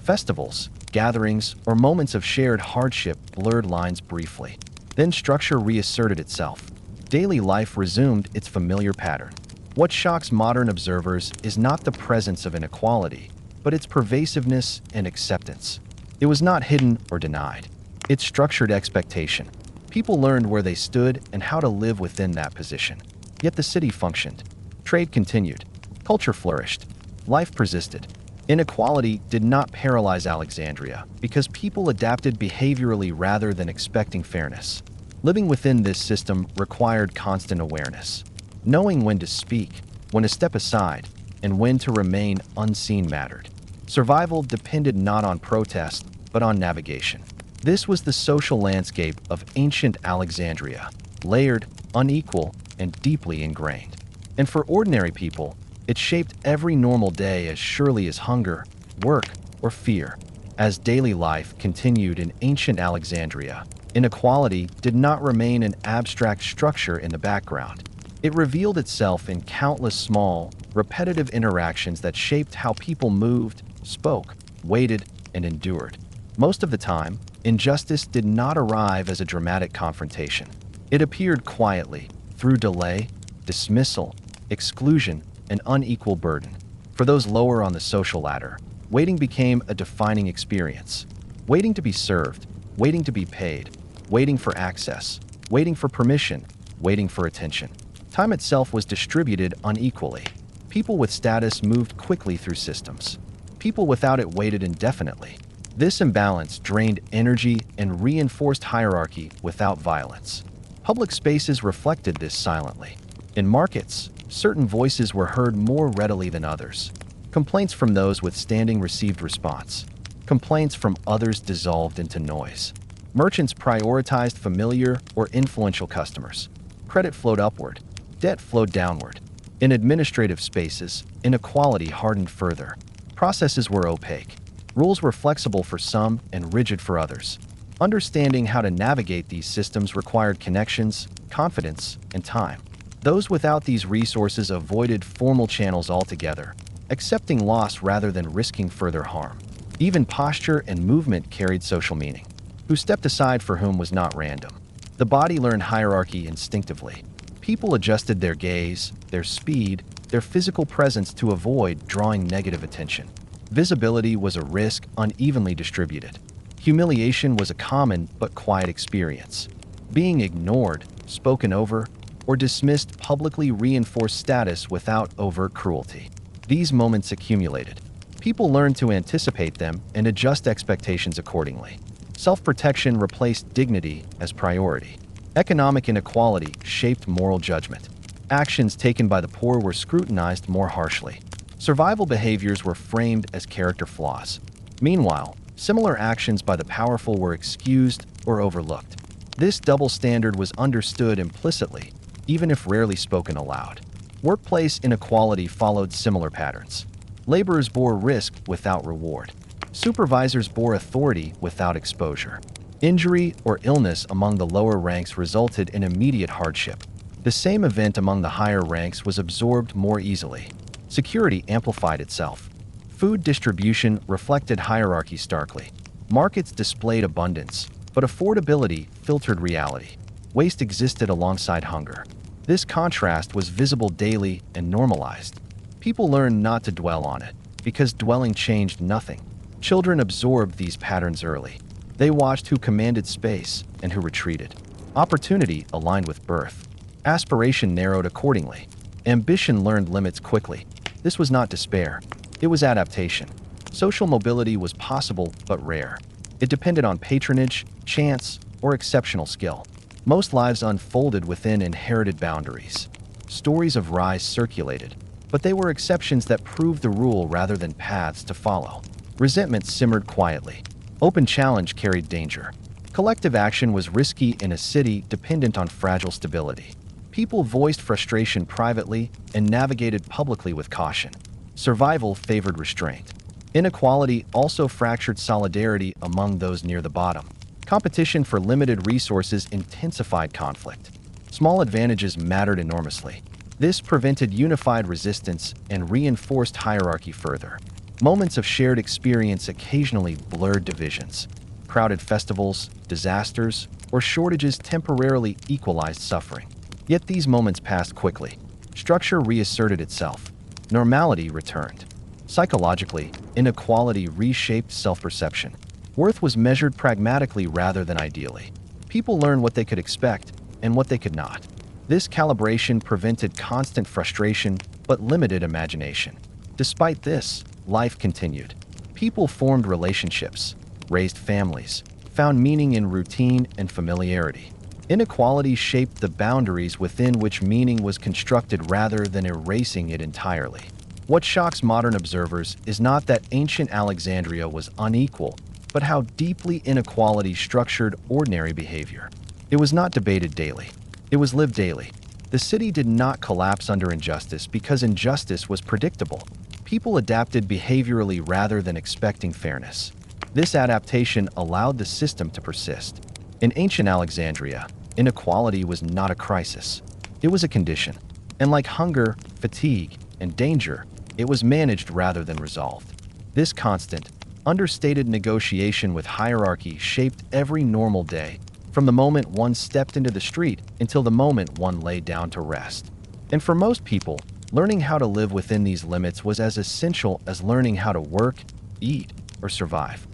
Festivals, gatherings, or moments of shared hardship blurred lines briefly. Then structure reasserted itself. Daily life resumed its familiar pattern. What shocks modern observers is not the presence of inequality, but its pervasiveness and acceptance. It was not hidden or denied. It structured expectation. People learned where they stood and how to live within that position. Yet the city functioned. Trade continued. Culture flourished. Life persisted. Inequality did not paralyze Alexandria because people adapted behaviorally rather than expecting fairness. Living within this system required constant awareness. Knowing when to speak, when to step aside, and when to remain unseen mattered. Survival depended not on protest, but on navigation. This was the social landscape of ancient Alexandria, layered, unequal, and deeply ingrained. And for ordinary people, it shaped every normal day as surely as hunger, work, or fear. As daily life continued in ancient Alexandria, inequality did not remain an abstract structure in the background. It revealed itself in countless small, repetitive interactions that shaped how people moved, spoke, waited, and endured. Most of the time, injustice did not arrive as a dramatic confrontation. It appeared quietly, through delay, dismissal, exclusion, and unequal burden. For those lower on the social ladder, Waiting became a defining experience. Waiting to be served, waiting to be paid, waiting for access, waiting for permission, waiting for attention. Time itself was distributed unequally. People with status moved quickly through systems. People without it waited indefinitely. This imbalance drained energy and reinforced hierarchy without violence. Public spaces reflected this silently. In markets, certain voices were heard more readily than others. Complaints from those with standing received response. Complaints from others dissolved into noise. Merchants prioritized familiar or influential customers. Credit flowed upward. Debt flowed downward. In administrative spaces, inequality hardened further. Processes were opaque. Rules were flexible for some and rigid for others. Understanding how to navigate these systems required connections, confidence, and time. Those without these resources avoided formal channels altogether, accepting loss rather than risking further harm. Even posture and movement carried social meaning. Who stepped aside for whom was not random. The body learned hierarchy instinctively. People adjusted their gaze, their speed, their physical presence to avoid drawing negative attention. Visibility was a risk unevenly distributed. Humiliation was a common but quiet experience. Being ignored, spoken over, or dismissed publicly reinforced status without overt cruelty. These moments accumulated. People learned to anticipate them and adjust expectations accordingly. Self-protection replaced dignity as priority. Economic inequality shaped moral judgment. Actions taken by the poor were scrutinized more harshly. Survival behaviors were framed as character flaws. Meanwhile, similar actions by the powerful were excused or overlooked. This double standard was understood implicitly, even if rarely spoken aloud. Workplace inequality followed similar patterns. Laborers bore risk without reward. Supervisors bore authority without exposure. Injury or illness among the lower ranks resulted in immediate hardship. The same event among the higher ranks was absorbed more easily. Security amplified itself. Food distribution reflected hierarchy starkly. Markets displayed abundance, but affordability filtered reality. Waste existed alongside hunger. This contrast was visible daily and normalized. People learned not to dwell on it, because dwelling changed nothing. Children absorbed these patterns early. They watched who commanded space and who retreated. Opportunity aligned with birth. Aspiration narrowed accordingly. Ambition learned limits quickly. This was not despair. It was adaptation. Social mobility was possible but rare. It depended on patronage, chance, or exceptional skill. Most lives unfolded within inherited boundaries. Stories of rise circulated, but they were exceptions that proved the rule rather than paths to follow. Resentment simmered quietly. Open challenge carried danger. Collective action was risky in a city dependent on fragile stability. People voiced frustration privately and navigated publicly with caution. Survival favored restraint. Inequality also fractured solidarity among those near the bottom. Competition for limited resources intensified conflict. Small advantages mattered enormously. This prevented unified resistance and reinforced hierarchy further. Moments of shared experience occasionally blurred divisions. Crowded festivals, disasters, or shortages temporarily equalized suffering. Yet these moments passed quickly. Structure reasserted itself. Normality returned. Psychologically, inequality reshaped self-perception. Worth was measured pragmatically rather than ideally. People learned what they could expect and what they could not. This calibration prevented constant frustration but limited imagination. Despite this, life continued. People formed relationships, raised families, found meaning in routine and familiarity. Inequality shaped the boundaries within which meaning was constructed rather than erasing it entirely. What shocks modern observers is not that ancient Alexandria was unequal, but how deeply inequality structured ordinary behavior. It was not debated daily. It was lived daily. The city did not collapse under injustice because injustice was predictable. People adapted behaviorally rather than expecting fairness. This adaptation allowed the system to persist. In ancient Alexandria, inequality was not a crisis. It was a condition. And like hunger, fatigue, and danger, it was managed rather than resolved. This constant, understated negotiation with hierarchy shaped every normal day, from the moment one stepped into the street until the moment one lay down to rest. And for most people, learning how to live within these limits was as essential as learning how to work, eat, or survive.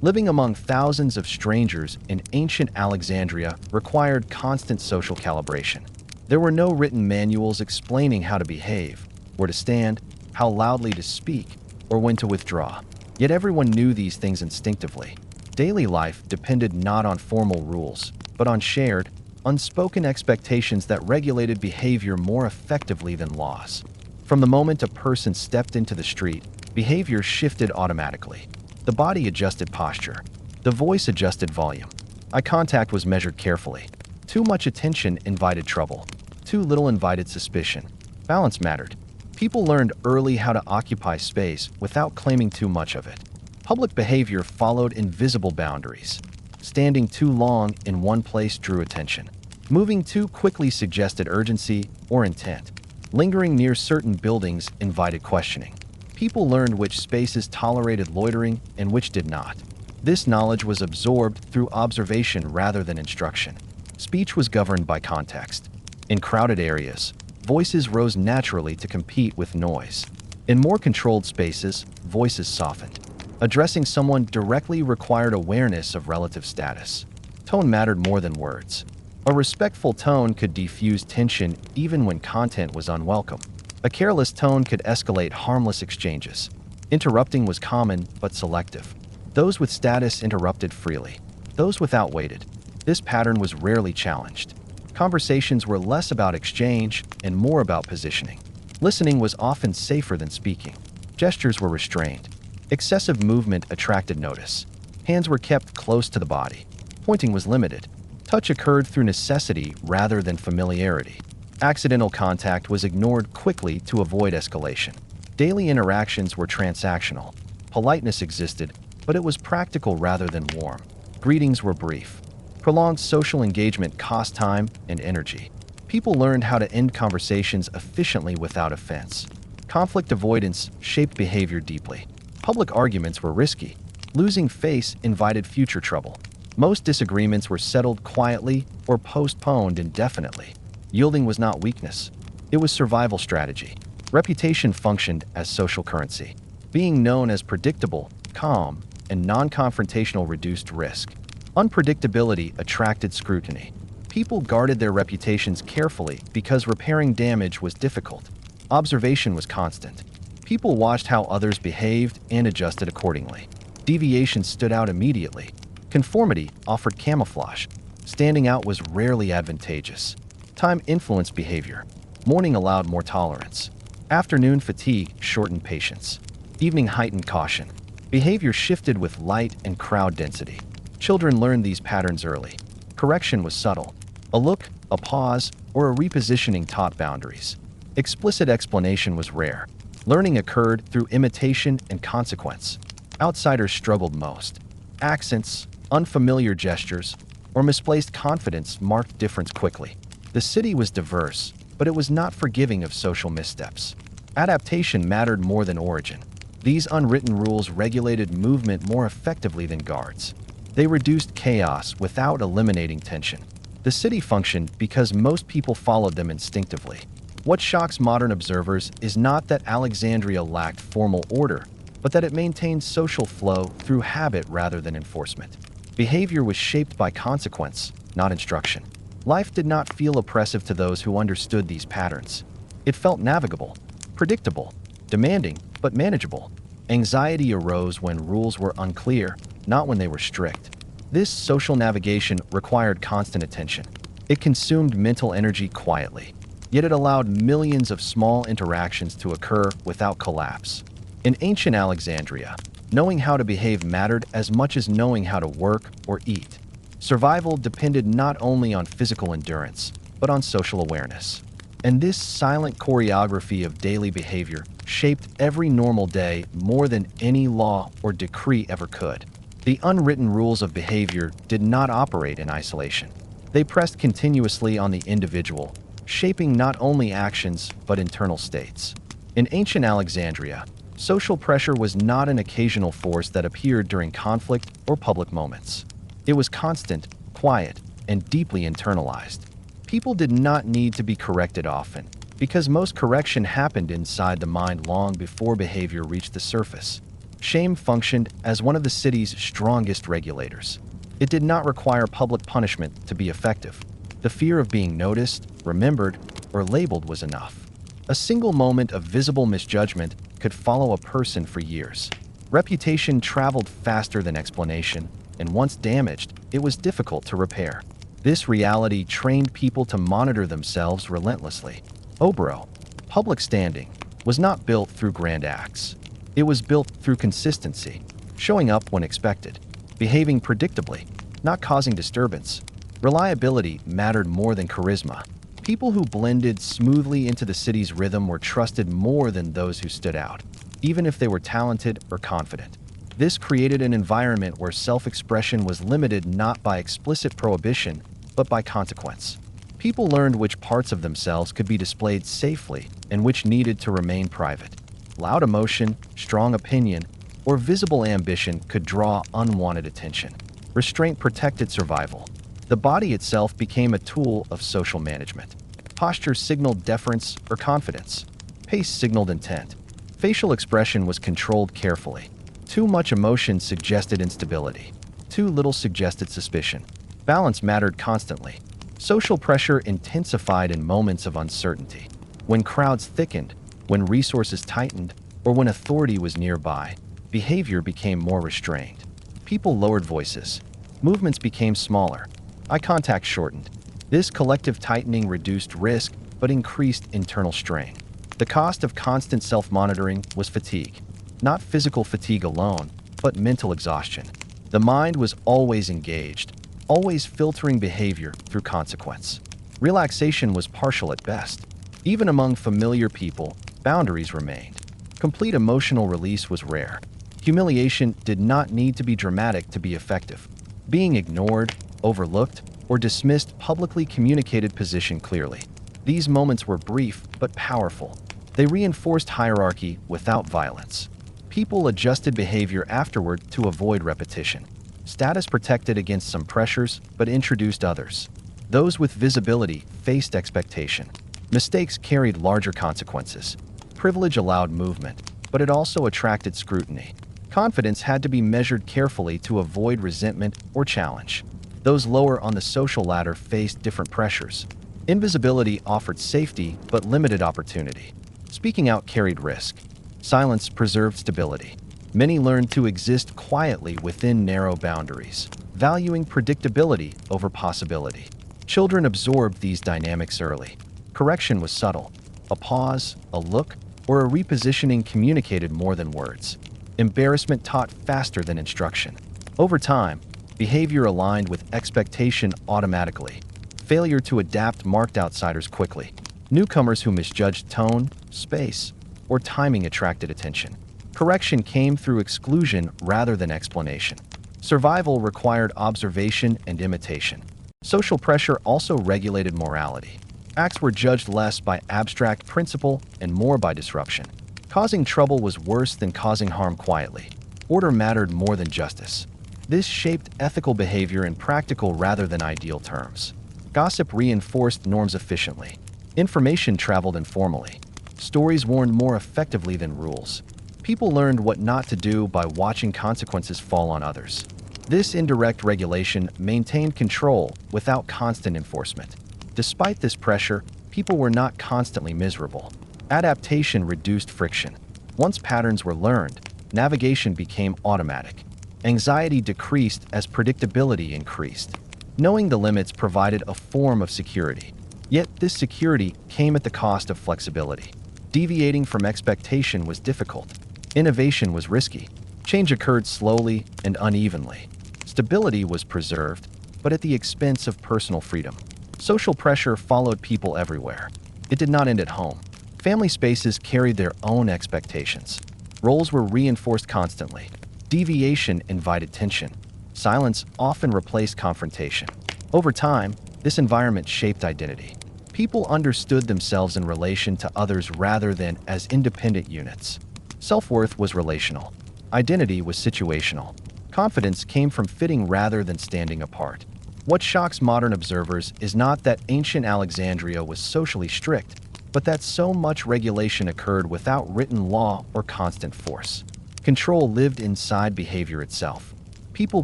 Living among thousands of strangers in ancient Alexandria required constant social calibration. There were no written manuals explaining how to behave, where to stand, how loudly to speak, or when to withdraw. Yet everyone knew these things instinctively. Daily life depended not on formal rules, but on shared, unspoken expectations that regulated behavior more effectively than laws. From the moment a person stepped into the street, behavior shifted automatically. The body adjusted posture. The voice adjusted volume. Eye contact was measured carefully. Too much attention invited trouble. Too little invited suspicion. Balance mattered. People learned early how to occupy space without claiming too much of it. Public behavior followed invisible boundaries. Standing too long in one place drew attention. Moving too quickly suggested urgency or intent. Lingering near certain buildings invited questioning. People learned which spaces tolerated loitering and which did not. This knowledge was absorbed through observation rather than instruction. Speech was governed by context. In crowded areas, voices rose naturally to compete with noise. In more controlled spaces, voices softened. Addressing someone directly required awareness of relative status. Tone mattered more than words. A respectful tone could diffuse tension even when content was unwelcome. A careless tone could escalate harmless exchanges. Interrupting was common but selective. Those with status interrupted freely. Those without waited. This pattern was rarely challenged. Conversations were less about exchange and more about positioning. Listening was often safer than speaking. Gestures were restrained. Excessive movement attracted notice. Hands were kept close to the body. Pointing was limited. Touch occurred through necessity rather than familiarity. Accidental contact was ignored quickly to avoid escalation. Daily interactions were transactional. Politeness existed, but it was practical rather than warm. Greetings were brief. Prolonged social engagement cost time and energy. People learned how to end conversations efficiently without offense. Conflict avoidance shaped behavior deeply. Public arguments were risky. Losing face invited future trouble. Most disagreements were settled quietly or postponed indefinitely. Yielding was not weakness. It was survival strategy. Reputation functioned as social currency. Being known as predictable, calm, and non-confrontational reduced risk. Unpredictability attracted scrutiny. People guarded their reputations carefully because repairing damage was difficult. Observation was constant. People watched how others behaved and adjusted accordingly. Deviation stood out immediately. Conformity offered camouflage. Standing out was rarely advantageous. Time influenced behavior. Morning allowed more tolerance. Afternoon fatigue shortened patience. Evening heightened caution. Behavior shifted with light and crowd density. Children learned these patterns early. Correction was subtle. A look, a pause, or a repositioning taught boundaries. Explicit explanation was rare. Learning occurred through imitation and consequence. Outsiders struggled most. Accents, unfamiliar gestures, or misplaced confidence marked difference quickly. The city was diverse, but it was not forgiving of social missteps. Adaptation mattered more than origin. These unwritten rules regulated movement more effectively than guards. They reduced chaos without eliminating tension. The city functioned because most people followed them instinctively. What shocks modern observers is not that Alexandria lacked formal order, but that it maintained social flow through habit rather than enforcement. Behavior was shaped by consequence, not instruction. Life did not feel oppressive to those who understood these patterns. It felt navigable, predictable, demanding, but manageable. Anxiety arose when rules were unclear, not when they were strict. This social navigation required constant attention. It consumed mental energy quietly, yet it allowed millions of small interactions to occur without collapse. In ancient Alexandria, knowing how to behave mattered as much as knowing how to work or eat. Survival depended not only on physical endurance, but on social awareness. And this silent choreography of daily behavior shaped every normal day more than any law or decree ever could. The unwritten rules of behavior did not operate in isolation. They pressed continuously on the individual, shaping not only actions but internal states. In ancient Alexandria, social pressure was not an occasional force that appeared during conflict or public moments. It was constant, quiet, and deeply internalized. People did not need to be corrected often, because most correction happened inside the mind long before behavior reached the surface. Shame functioned as one of the city's strongest regulators. It did not require public punishment to be effective. The fear of being noticed, remembered, or labeled was enough. A single moment of visible misjudgment could follow a person for years. Reputation traveled faster than explanation, and once damaged, it was difficult to repair. This reality trained people to monitor themselves relentlessly. Obro, public standing, was not built through grand acts. It was built through consistency, showing up when expected, behaving predictably, not causing disturbance. Reliability mattered more than charisma. People who blended smoothly into the city's rhythm were trusted more than those who stood out, even if they were talented or confident. This created an environment where self-expression was limited not by explicit prohibition, but by consequence. People learned which parts of themselves could be displayed safely and which needed to remain private. Loud emotion, strong opinion, or visible ambition could draw unwanted attention. Restraint protected survival. The body itself became a tool of social management. Posture signaled deference or confidence. Pace signaled intent. Facial expression was controlled carefully. Too much emotion suggested instability. Too little suggested suspicion. Balance mattered constantly. Social pressure intensified in moments of uncertainty. When crowds thickened, when resources tightened, or when authority was nearby, behavior became more restrained. People lowered voices. Movements became smaller. Eye contact shortened. This collective tightening reduced risk but increased internal strain. The cost of constant self-monitoring was fatigue. Not physical fatigue alone, but mental exhaustion. The mind was always engaged, always filtering behavior through consequence. Relaxation was partial at best. Even among familiar people, boundaries remained. Complete emotional release was rare. Humiliation did not need to be dramatic to be effective. Being ignored, overlooked, or dismissed publicly communicated position clearly. These moments were brief but powerful. They reinforced hierarchy without violence. People adjusted behavior afterward to avoid repetition. Status protected against some pressures but introduced others. Those with visibility faced expectation. Mistakes carried larger consequences. Privilege allowed movement, but it also attracted scrutiny. Confidence had to be measured carefully to avoid resentment or challenge. Those lower on the social ladder faced different pressures. Invisibility offered safety but limited opportunity. Speaking out carried risk. Silence preserved stability. Many learned to exist quietly within narrow boundaries, valuing predictability over possibility. Children absorbed these dynamics early. Correction was subtle. A pause, a look, or a repositioning communicated more than words. Embarrassment taught faster than instruction. Over time, behavior aligned with expectation automatically. Failure to adapt marked outsiders quickly. Newcomers who misjudged tone, space, or timing attracted attention. Correction came through exclusion rather than explanation. Survival required observation and imitation. Social pressure also regulated morality. Acts were judged less by abstract principle and more by disruption. Causing trouble was worse than causing harm quietly. Order mattered more than justice. This shaped ethical behavior in practical rather than ideal terms. Gossip reinforced norms efficiently. Information traveled informally. Stories warned more effectively than rules. People learned what not to do by watching consequences fall on others. This indirect regulation maintained control without constant enforcement. Despite this pressure, people were not constantly miserable. Adaptation reduced friction. Once patterns were learned, navigation became automatic. Anxiety decreased as predictability increased. Knowing the limits provided a form of security. Yet this security came at the cost of flexibility. Deviating from expectation was difficult. Innovation was risky. Change occurred slowly and unevenly. Stability was preserved, but at the expense of personal freedom. Social pressure followed people everywhere. It did not end at home. Family spaces carried their own expectations. Roles were reinforced constantly. Deviation invited tension. Silence often replaced confrontation. Over time, this environment shaped identity. People understood themselves in relation to others rather than as independent units. Self-worth was relational. Identity was situational. Confidence came from fitting rather than standing apart. What shocks modern observers is not that ancient Alexandria was socially strict, but that so much regulation occurred without written law or constant force. Control lived inside behavior itself. People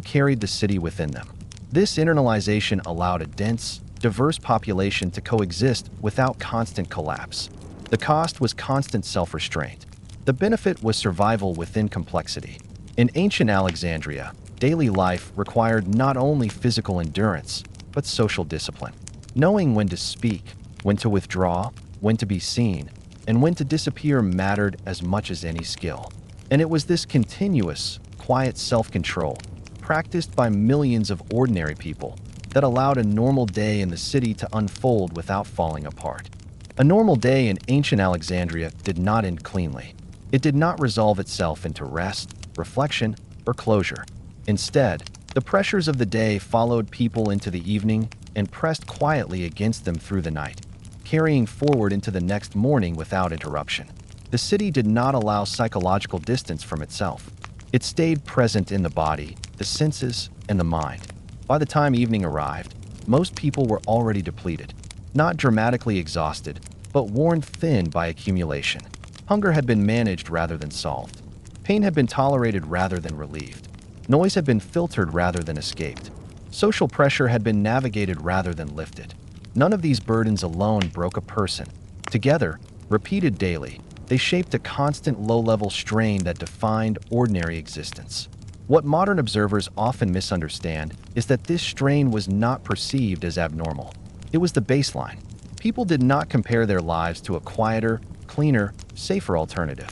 carried the city within them. This internalization allowed a dense, diverse population to coexist without constant collapse. The cost was constant self-restraint. The benefit was survival within complexity. In ancient Alexandria, daily life required not only physical endurance, but social discipline. Knowing when to speak, when to withdraw, when to be seen, and when to disappear mattered as much as any skill. And it was this continuous, quiet self-control, practiced by millions of ordinary people, that allowed a normal day in the city to unfold without falling apart. A normal day in ancient Alexandria did not end cleanly. It did not resolve itself into rest, reflection, or closure. Instead, the pressures of the day followed people into the evening and pressed quietly against them through the night, carrying forward into the next morning without interruption. The city did not allow psychological distance from itself. It stayed present in the body, the senses, and the mind. By the time evening arrived, most people were already depleted, not dramatically exhausted, but worn thin by accumulation. Hunger had been managed rather than solved. Pain had been tolerated rather than relieved. Noise had been filtered rather than escaped. Social pressure had been navigated rather than lifted. None of these burdens alone broke a person. Together, repeated daily, they shaped a constant low-level strain that defined ordinary existence. What modern observers often misunderstand is that this strain was not perceived as abnormal. It was the baseline. People did not compare their lives to a quieter, cleaner, safer alternative.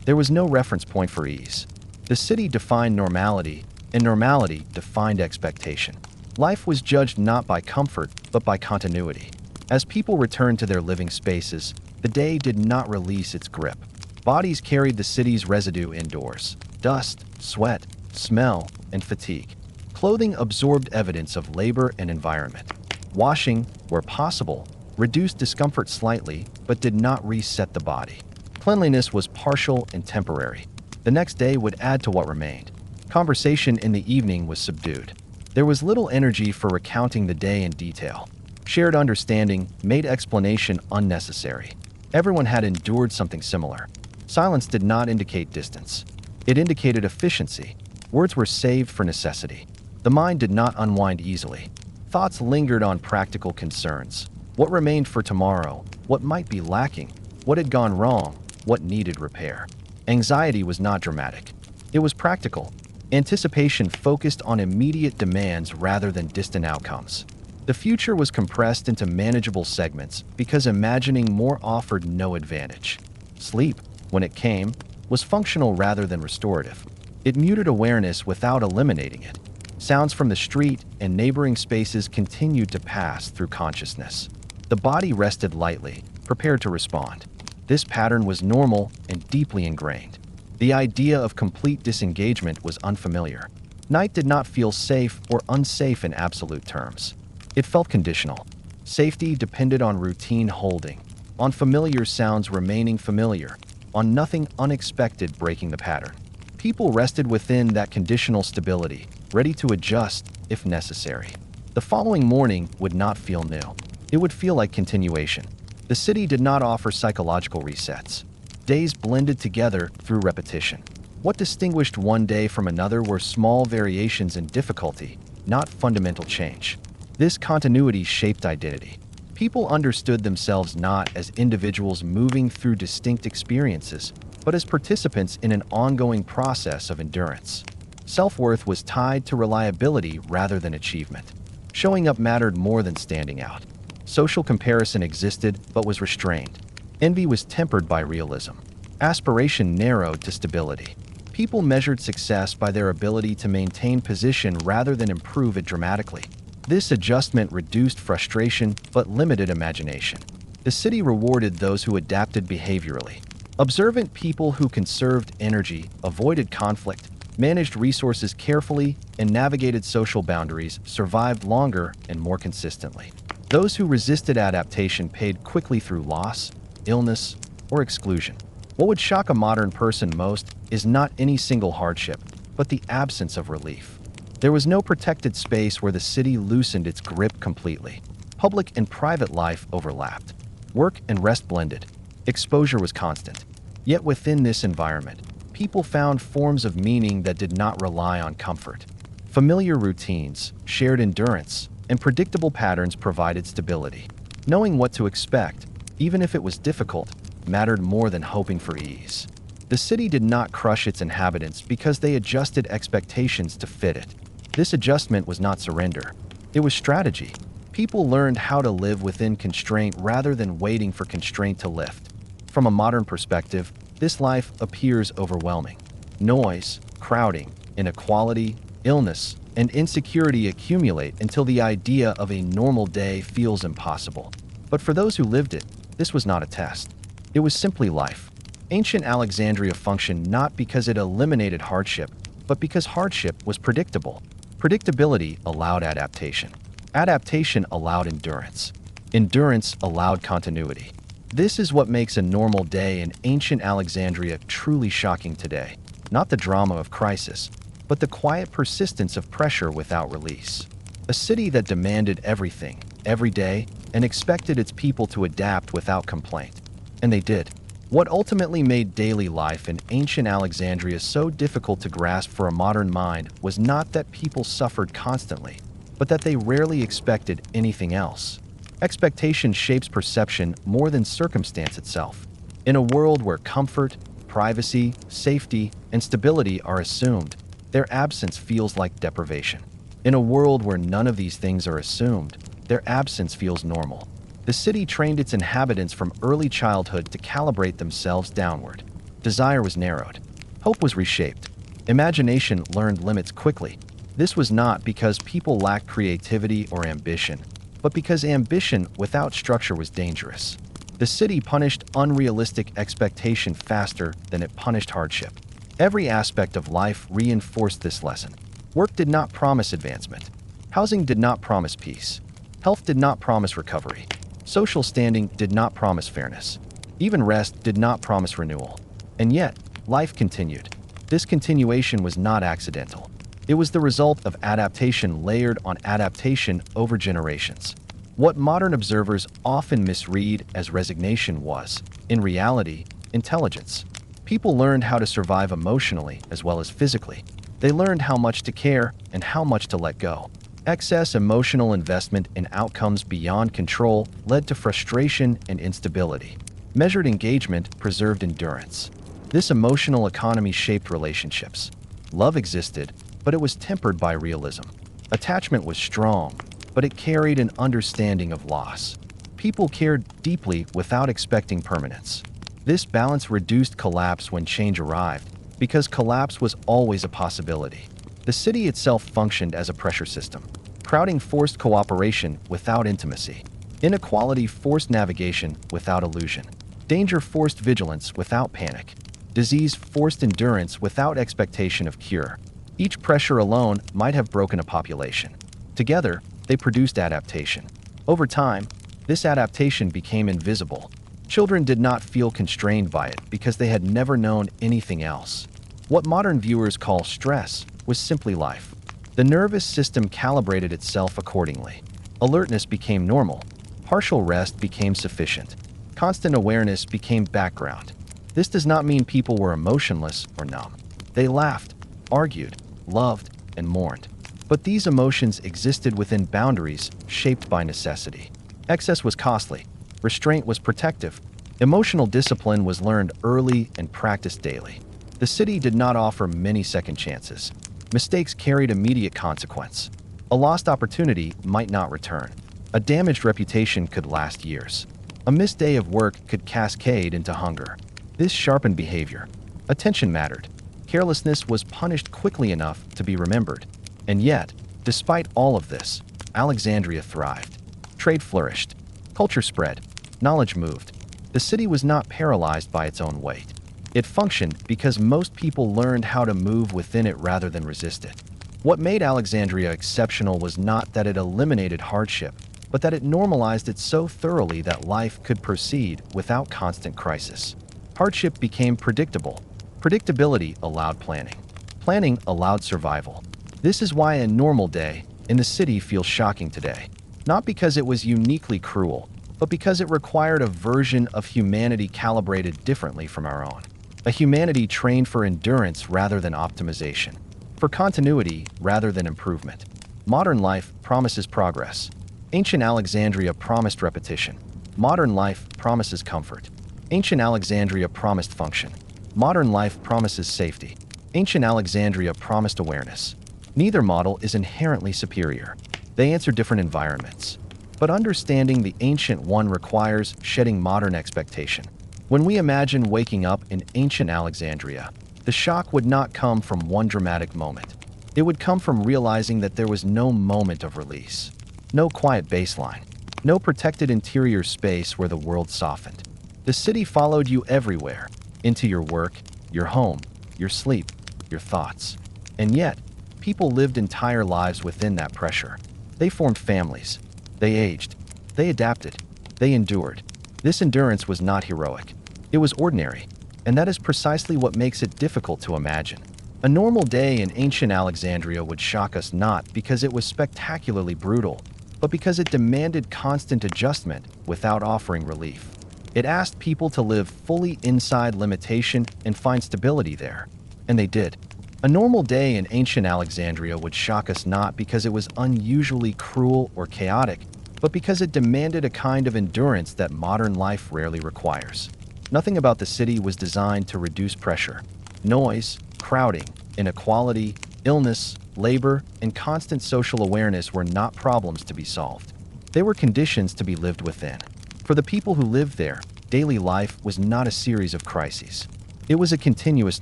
There was no reference point for ease. The city defined normality, and normality defined expectation. Life was judged not by comfort, but by continuity. As people returned to their living spaces, the day did not release its grip. Bodies carried the city's residue indoors: dust, sweat, smell, and fatigue. Clothing absorbed evidence of labor and environment. Washing, where possible, reduced discomfort slightly, but did not reset the body. Cleanliness was partial and temporary. The next day would add to what remained. Conversation in the evening was subdued. There was little energy for recounting the day in detail. Shared understanding made explanation unnecessary. Everyone had endured something similar. Silence did not indicate distance. It indicated efficiency. Words were saved for necessity. The mind did not unwind easily. Thoughts lingered on practical concerns. What remained for tomorrow? What might be lacking? What had gone wrong? What needed repair? Anxiety was not dramatic. It was practical. Anticipation focused on immediate demands rather than distant outcomes. The future was compressed into manageable segments because imagining more offered no advantage. Sleep, when it came, was functional rather than restorative. It muted awareness without eliminating it. Sounds from the street and neighboring spaces continued to pass through consciousness. The body rested lightly, prepared to respond. This pattern was normal and deeply ingrained. The idea of complete disengagement was unfamiliar. Night did not feel safe or unsafe in absolute terms. It felt conditional. Safety depended on routine holding, on familiar sounds remaining familiar, on nothing unexpected breaking the pattern. People rested within that conditional stability, ready to adjust if necessary. The following morning would not feel new. It would feel like continuation. The city did not offer psychological resets. Days blended together through repetition. What distinguished one day from another were small variations in difficulty, not fundamental change. This continuity shaped identity. People understood themselves not as individuals moving through distinct experiences, but as participants in an ongoing process of endurance. Self-worth was tied to reliability rather than achievement. Showing up mattered more than standing out. Social comparison existed but was restrained. Envy was tempered by realism. Aspiration narrowed to stability. People measured success by their ability to maintain position rather than improve it dramatically. This adjustment reduced frustration but limited imagination. The city rewarded those who adapted behaviorally. Observant people who conserved energy, avoided conflict, managed resources carefully, and navigated social boundaries survived longer and more consistently. Those who resisted adaptation paid quickly through loss, illness, or exclusion. What would shock a modern person most is not any single hardship, but the absence of relief. There was no protected space where the city loosened its grip completely. Public and private life overlapped. Work and rest blended. Exposure was constant. Yet within this environment, people found forms of meaning that did not rely on comfort. Familiar routines, shared endurance, and predictable patterns provided stability. Knowing what to expect, even if it was difficult, mattered more than hoping for ease. The city did not crush its inhabitants because they adjusted expectations to fit it. This adjustment was not surrender. It was strategy. People learned how to live within constraint rather than waiting for constraint to lift. From a modern perspective, this life appears overwhelming. Noise, crowding, inequality, illness, and insecurity accumulate until the idea of a normal day feels impossible. But for those who lived it, this was not a test. It was simply life. Ancient Alexandria functioned not because it eliminated hardship, but because hardship was predictable. Predictability allowed adaptation. Adaptation allowed endurance. Endurance allowed continuity. This is what makes a normal day in ancient Alexandria truly shocking today. Not the drama of crisis, but the quiet persistence of pressure without release. A city that demanded everything, every day, and expected its people to adapt without complaint. And they did. What ultimately made daily life in ancient Alexandria so difficult to grasp for a modern mind was not that people suffered constantly, but that they rarely expected anything else. Expectation shapes perception more than circumstance itself. In a world where comfort, privacy, safety, and stability are assumed, their absence feels like deprivation. In a world where none of these things are assumed, their absence feels normal. The city trained its inhabitants from early childhood to calibrate themselves downward. Desire was narrowed. Hope was reshaped. Imagination learned limits quickly. This was not because people lacked creativity or ambition, but because ambition without structure was dangerous. The city punished unrealistic expectation faster than it punished hardship. Every aspect of life reinforced this lesson. Work did not promise advancement. Housing did not promise peace. Health did not promise recovery. Social standing did not promise fairness. Even rest did not promise renewal. And yet, life continued. This continuation was not accidental. It was the result of adaptation layered on adaptation over generations. What modern observers often misread as resignation was, in reality, intelligence. People learned how to survive emotionally as well as physically. They learned how much to care and how much to let go. Excess emotional investment in outcomes beyond control led to frustration and instability. Measured engagement preserved endurance. This emotional economy shaped relationships. Love existed, but it was tempered by realism. Attachment was strong, but it carried an understanding of loss. People cared deeply without expecting permanence. This balance reduced collapse when change arrived, because collapse was always a possibility. The city itself functioned as a pressure system. Crowding forced cooperation without intimacy. Inequality forced navigation without illusion. Danger forced vigilance without panic. Disease forced endurance without expectation of cure. Each pressure alone might have broken a population. Together, they produced adaptation. Over time, this adaptation became invisible. Children did not feel constrained by it because they had never known anything else. What modern viewers call stress was simply life. The nervous system calibrated itself accordingly. Alertness became normal. Partial rest became sufficient. Constant awareness became background. This does not mean people were emotionless or numb. They laughed, argued, loved, and mourned. But these emotions existed within boundaries shaped by necessity. Excess was costly. Restraint was protective. Emotional discipline was learned early and practiced daily. The city did not offer many second chances. Mistakes carried immediate consequence. A lost opportunity might not return. A damaged reputation could last years. A missed day of work could cascade into hunger. This sharpened behavior. Attention mattered. Carelessness was punished quickly enough to be remembered. And yet, despite all of this, Alexandria thrived. Trade flourished. Culture spread. Knowledge moved. The city was not paralyzed by its own weight. It functioned because most people learned how to move within it rather than resist it. What made Alexandria exceptional was not that it eliminated hardship, but that it normalized it so thoroughly that life could proceed without constant crisis. Hardship became predictable. Predictability allowed planning. Planning allowed survival. This is why a normal day in the city feels shocking today. Not because it was uniquely cruel, but because it required a version of humanity calibrated differently from our own. a humanity trained for endurance rather than optimization, for continuity rather than improvement. Modern life promises progress. Ancient Alexandria promised repetition. Modern life promises comfort. Ancient Alexandria promised function. Modern life promises safety. Ancient Alexandria promised awareness. Neither model is inherently superior. They answer different environments. But understanding the ancient one requires shedding modern expectation. When we imagine waking up in ancient Alexandria, the shock would not come from one dramatic moment. It would come from realizing that there was no moment of release, no quiet baseline, no protected interior space where the world softened. The city followed you everywhere, into your work, your home, your sleep, your thoughts. And yet, people lived entire lives within that pressure. They formed families. They aged. They adapted. They endured. This endurance was not heroic. It was ordinary. And that is precisely what makes it difficult to imagine. A normal day in ancient Alexandria would shock us not because it was spectacularly brutal, but because it demanded constant adjustment without offering relief. It asked people to live fully inside limitation and find stability there. And they did. A normal day in ancient Alexandria would shock us not because it was unusually cruel or chaotic, but because it demanded a kind of endurance that modern life rarely requires. Nothing about the city was designed to reduce pressure. Noise, crowding, inequality, illness, labor, and constant social awareness were not problems to be solved. They were conditions to be lived within. For the people who lived there, daily life was not a series of crises. It was a continuous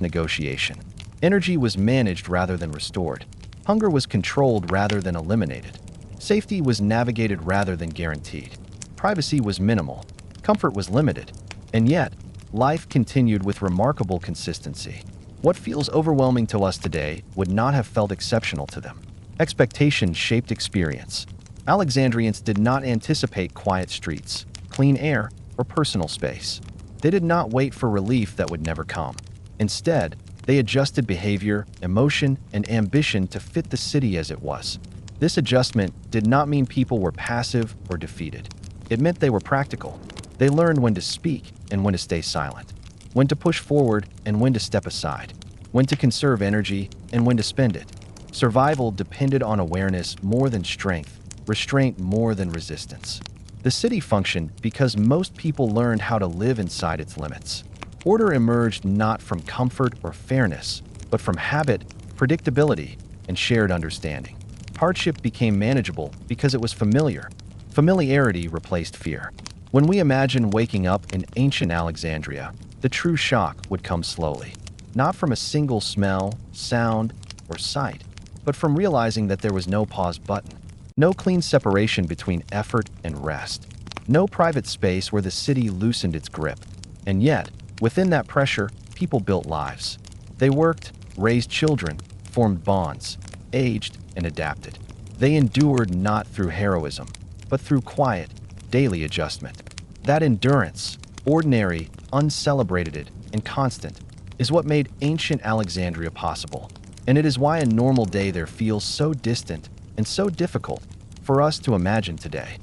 negotiation. Energy was managed rather than restored. Hunger was controlled rather than eliminated. Safety was navigated rather than guaranteed. Privacy was minimal. Comfort was limited. And yet, life continued with remarkable consistency. What feels overwhelming to us today would not have felt exceptional to them. Expectation shaped experience. Alexandrians did not anticipate quiet streets, clean air, or personal space. They did not wait for relief that would never come. Instead, they adjusted behavior, emotion, and ambition to fit the city as it was. This adjustment did not mean people were passive or defeated. It meant they were practical. They learned when to speak and when to stay silent, when to push forward and when to step aside, when to conserve energy and when to spend it. Survival depended on awareness more than strength, restraint more than resistance. The city functioned because most people learned how to live inside its limits. Order emerged not from comfort or fairness, but from habit, predictability, and shared understanding. Hardship became manageable because it was familiar. Familiarity replaced fear. When we imagine waking up in ancient Alexandria, the true shock would come slowly, not from a single smell, sound, or sight, but from realizing that there was no pause button, no clean separation between effort and rest, no private space where the city loosened its grip. And yet, within that pressure, people built lives. They worked, raised children, formed bonds, aged, and adapted. They endured not through heroism, but through quiet, daily adjustment. That endurance, ordinary, uncelebrated, and constant, is what made ancient Alexandria possible. And it is why a normal day there feels so distant and so difficult for us to imagine today.